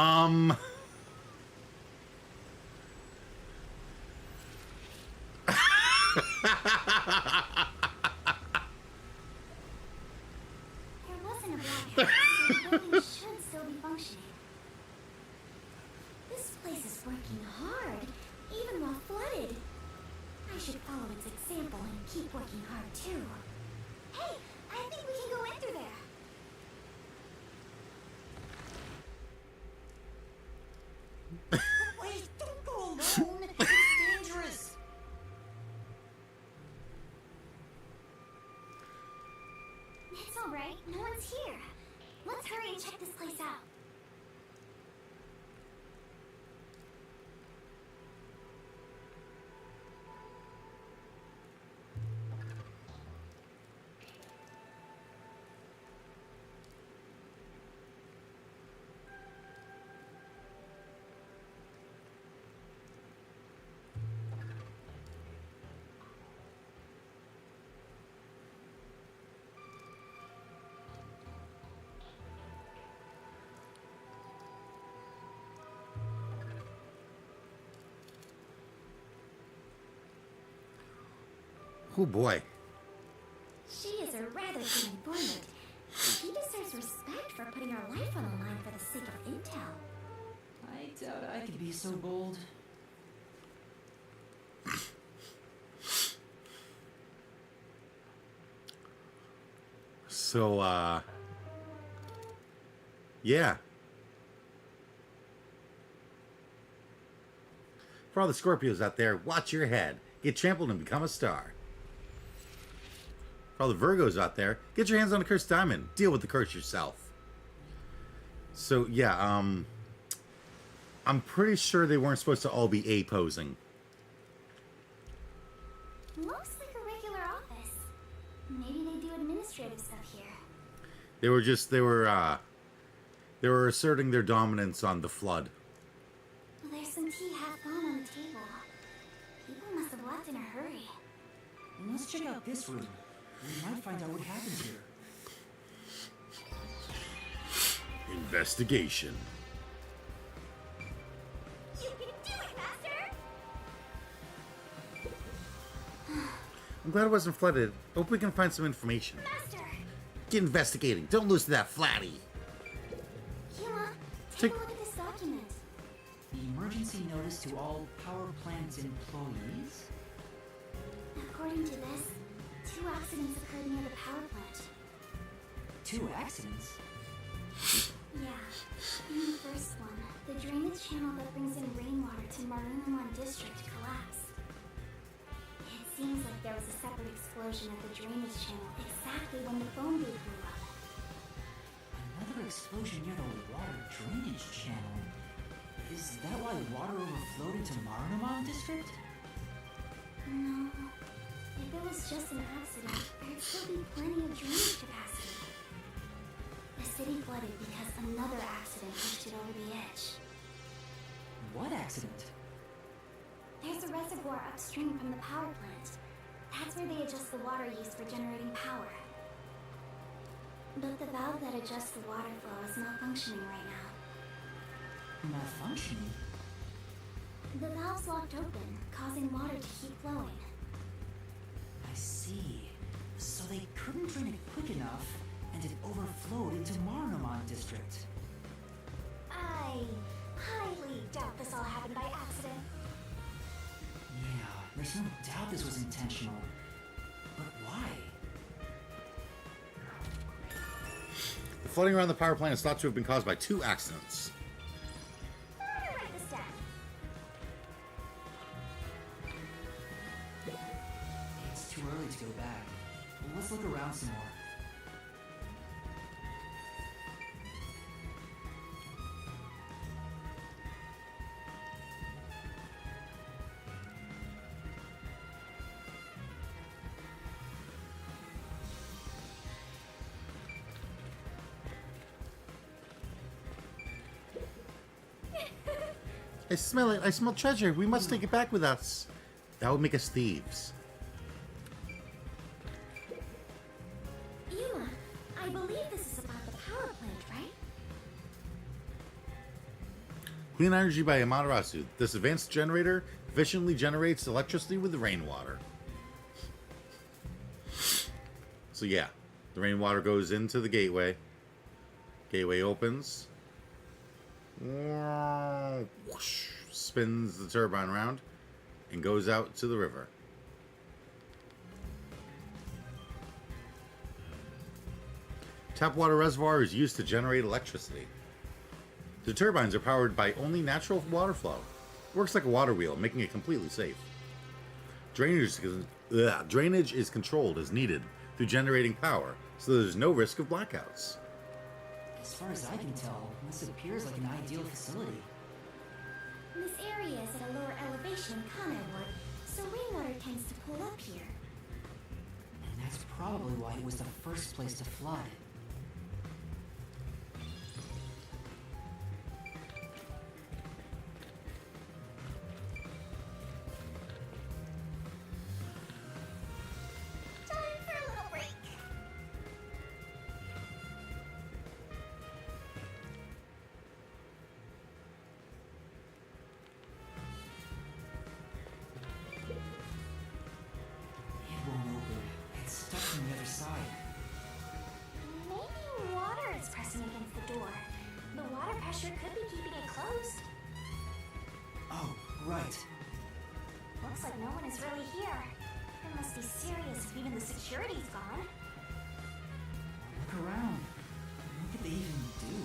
wasn't a blackout, so the building should still be functioning. This place is working hard, even while flooded. I should follow its example and keep working hard too. Hey, I think we can go in through there. Wait, don't go alone. It's dangerous. It's alright, no one's here. Let's hurry and check this place out. Oh boy. She is a rather good informant. She deserves respect for putting her life on the line for the sake of intel. I doubt I could be so bold. So, yeah. For all the Scorpios out there, watch your head. Get trampled and become a star. For all the Virgos out there, get your hands on a cursed diamond. Deal with the curse yourself. So, yeah, I'm pretty sure they weren't supposed to all be A-posing. Looks like a regular office. Maybe they do administrative stuff here. They were asserting their dominance on the flood. There's some tea half gone on the table. People must have left in a hurry. Let's check out this room. We might find out what happened here. Investigation. You can do it, Master! I'm glad it wasn't flooded. Hope we can find some information. Master! Get investigating. Don't lose to that flatty. Yuma, Take- take a look at this document. The emergency notice to all power plant employees? According to this, 2 accidents occurred near the power plant. 2 accidents? Yeah. In the first one, the drainage channel that brings in rainwater to Marunamon District collapsed. It seems like there was a separate explosion at the drainage channel exactly when the phone booth blew up. Another explosion near the water drainage channel. Is that why water overflowed into Marunamon District? No. If it was just an accident, there'd still be plenty of drainage capacity. The city flooded because another accident pushed it over the edge. What accident? There's a reservoir upstream from the power plant. That's where they adjust the water used for generating power. But the valve that adjusts the water flow is malfunctioning right now. Malfunctioning? The valve's locked open, causing water to keep flowing. I see. So they couldn't drain it quick enough, and it overflowed into Marunamon District. I highly doubt this all happened by accident. Yeah, there's no doubt this was intentional. But why? The flooding around the power plant is thought to have been caused by 2 accidents. I'm gonna write this down. It's too early to go back. Let's look around some more. I smell it. I smell treasure. We must take it back with us. That would make us thieves. Yuma, I believe this is about the power plant, right? Clean energy by Amaterasu. This advanced generator efficiently generates electricity with the rainwater. So yeah, the rainwater goes into the gateway. Gateway opens. Whoosh, spins the turbine around and goes out to the river. Tap water reservoir is used to generate electricity. The turbines are powered by only natural water flow. It works like a water wheel, making it completely safe. Drainage is controlled as needed through generating power, so there's no risk of blackouts. As far as I can tell, this appears like an ideal facility. This area is at a lower elevation in Kanai, so rainwater tends to pool up here. And that's probably why it was the first place to flood. Time for a little break. It won't open. It's stuck on the other side. Maybe water is pressing against the door. The water pressure could be keeping it closed. Oh, right. Looks like no one is really here. It must be serious if even the security's gone. Look around. What could they even do?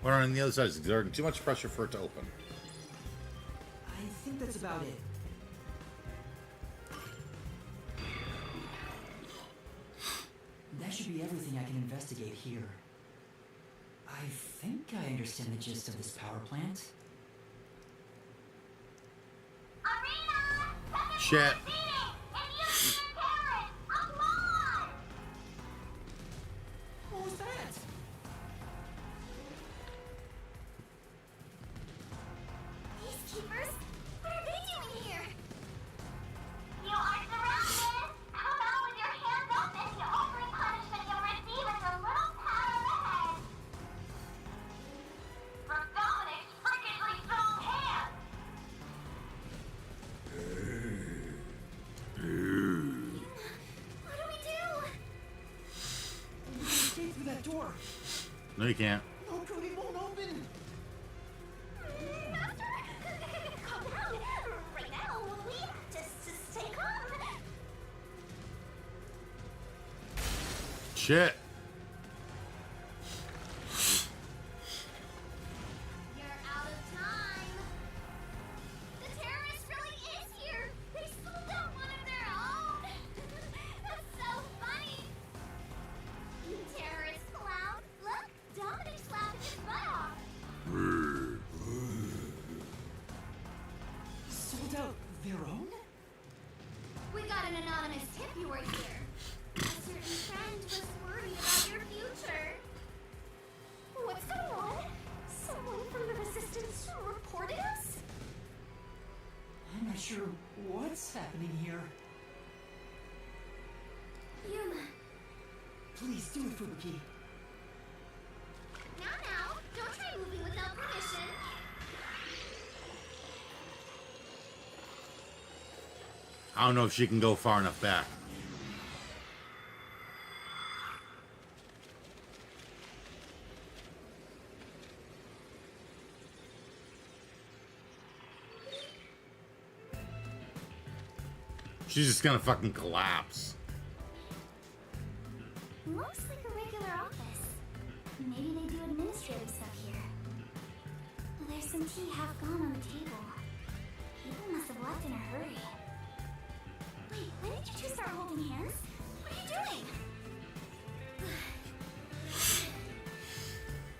Water on the other side is exerting too much pressure for it to open. I think that's about it. That should be everything I can investigate here. I think I understand the gist of this power plant. Arena! Shit. And you and Karen! Come on! What was that? Peacekeepers? What are they doing here? You are surrounded! Come out with your hands up and the only punishment you'll receive is a little pat on the head! From Dominic's freakishly strong hands! What do we do? We can escape through that door. No, you can't. No, Cody, it won't open. Master! Calm down! Right now, we have to stay calm! Shit. You're out of time! The terrorist really is here! They sold out one of their own! That's so funny! You terrorist clown! Look! Dominic's laughing his butt off! Sold out their own? We got an anonymous tip you were here. A certain friend was worried about your future. What's going on? Someone from the Resistance reported us? I'm not sure what's happening here. Yuma. Please do it, Fbuuki. Now, don't try moving without permission. I don't know if she can go far enough back. She's just gonna fucking collapse. Looks like a regular office. Maybe they do administrative stuff here. There's some tea half gone on the table. People must have left in a hurry. Wait, when did you two start holding hands? What are you doing?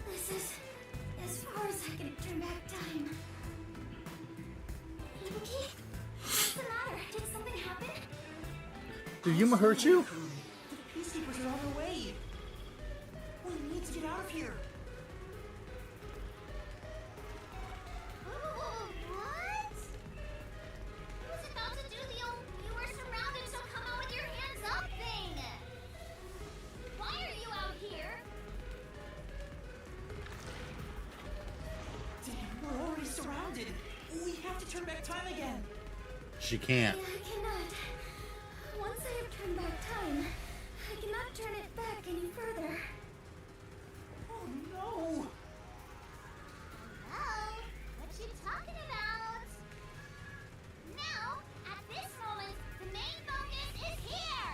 This is as far as I can turn back time. Fbuuki? What's the matter? Did something happen? Did Yuma hurt you? The peacekeepers are on their way. We need to get out of here. What? I was about to do the old "you were surrounded, so come out with your hands up" thing. Why are you out here? Damn, we're already surrounded. We have to turn back time again. She can't. I cannot. Once I have turned back time, I cannot turn it back any further. Oh no! Hello? What you talking about? Now, at this moment, the main focus is here!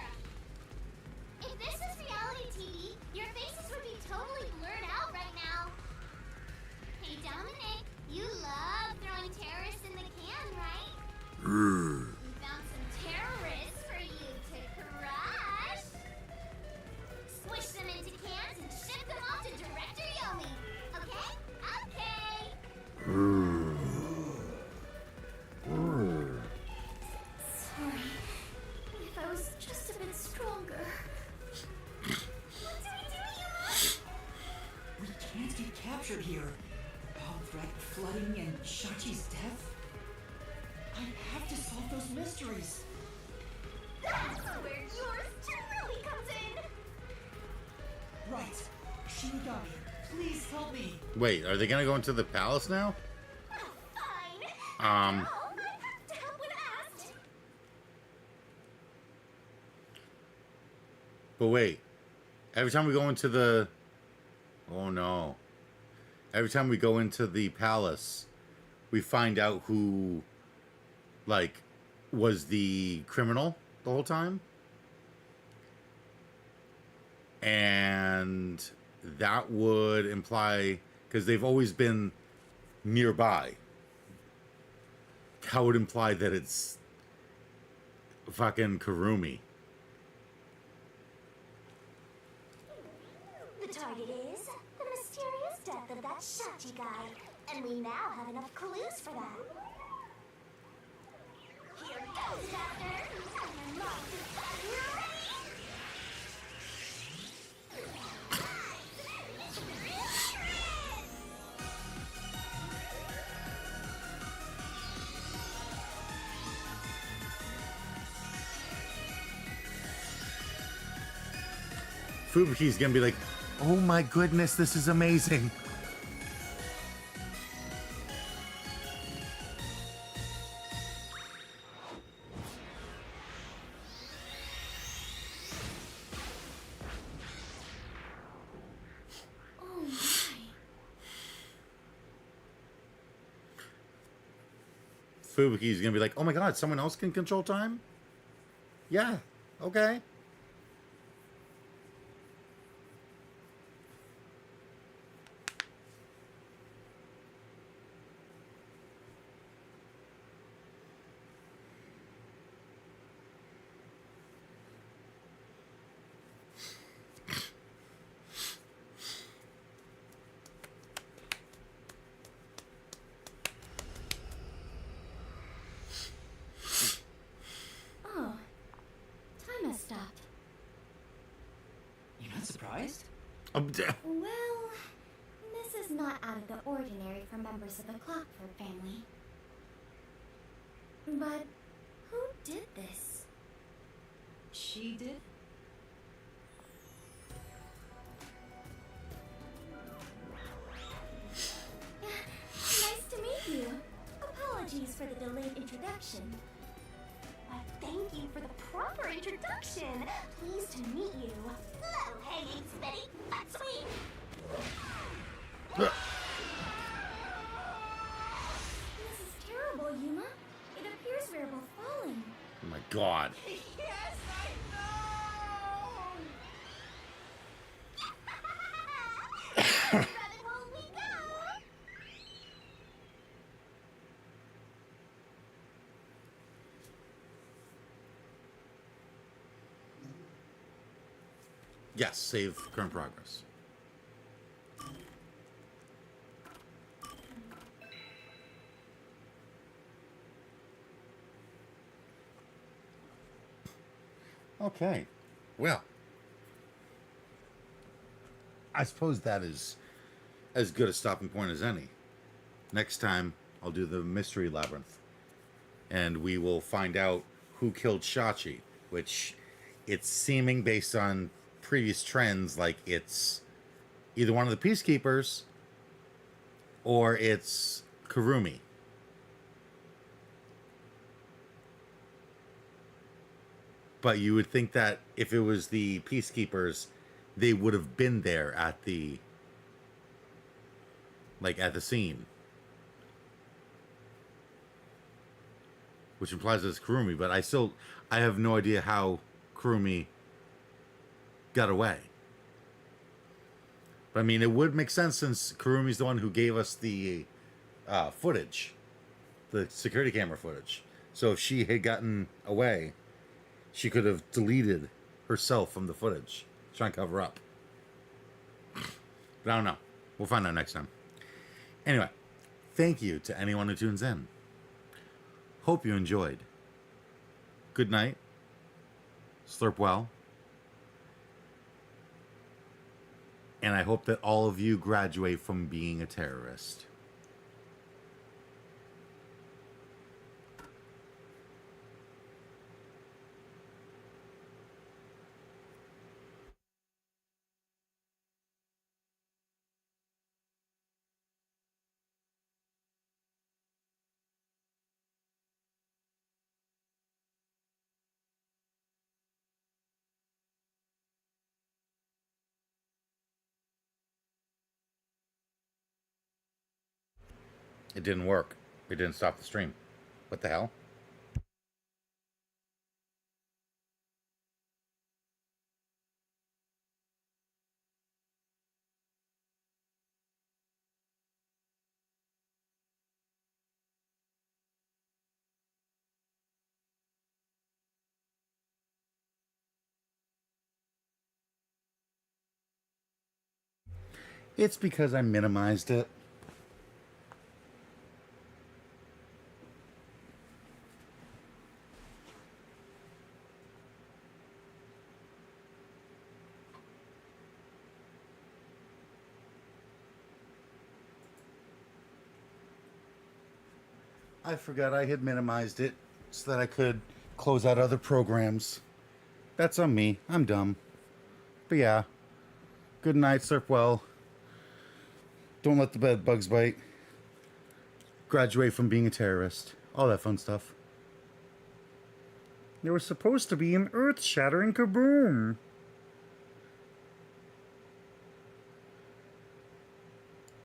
If this was reality TV, your faces would be totally blurred out right now. Hey, Dominic, you love throwing terrorists in the can, right? We found some terrorists for you to crush. Squish them into cans and ship them off to Director Yomi. Okay? Okay. Sorry. If I was just a bit stronger. What do we do, Yuma? We can't get captured here. Bomb threat, flooding, and Shachi's death. I have to solve those mysteries. That's where yours truly comes in. Right. Shinigami, please help me. Wait, are they gonna go into the palace now? Fine. Um. Oh, I have to help when asked. But wait, every time we go into the... Oh no. Every time we go into the palace, we find out who, like, was the criminal the whole time. And that would imply, because they've always been nearby, that would imply that it's fucking Kurumi. The target is the mysterious death of that Shachi guy. And we now have enough clues for that. Here goes, Doctor. I'm lost. You ready? Fbuuki's gonna be like, oh my goodness, this is amazing. Oh my. Fbuuki's gonna be like, oh my god, someone else can control time? Yeah, okay. Oh. Time has stopped. You're not surprised? Well, this is not out of the ordinary for members of the Clockford family. But who did this? She did? Nice to meet you. Apologies for the delayed introduction. Why, thank you for the proper introduction. Pleased to meet you. Low-hanging spitty, but sweet. This is terrible, Yuma. It appears we're both falling. Oh my god. Yes, I know! Yes, save current progress. Okay. Well, I suppose that is as good a stopping point as any. Next time, I'll do the mystery labyrinth. And we will find out who killed Shachi, which it's seeming based on previous trends like it's either one of the peacekeepers or it's Kurumi. But you would think that if it was the peacekeepers, they would have been there at the scene. Which implies it's Kurumi, but I have no idea how Kurumi got away. But I mean, it would make sense since Kurumi's the one who gave us the footage, the security camera footage. So if she had gotten away, she could have deleted herself from the footage, trying to cover up. But I don't know. We'll find out next time. Anyway, thank you to anyone who tunes in. Hope you enjoyed. Good night. Slurp well. And I hope that all of you graduate from being a terrorist. It didn't work. It didn't stop the stream. What the hell? It's because I minimized it. I forgot I had minimized it so that I could close out other programs. That's on me. I'm dumb. But yeah. Good night, surf well. Don't let the bed bugs bite. Graduate from being a terrorist. All that fun stuff. There was supposed to be an earth-shattering kaboom.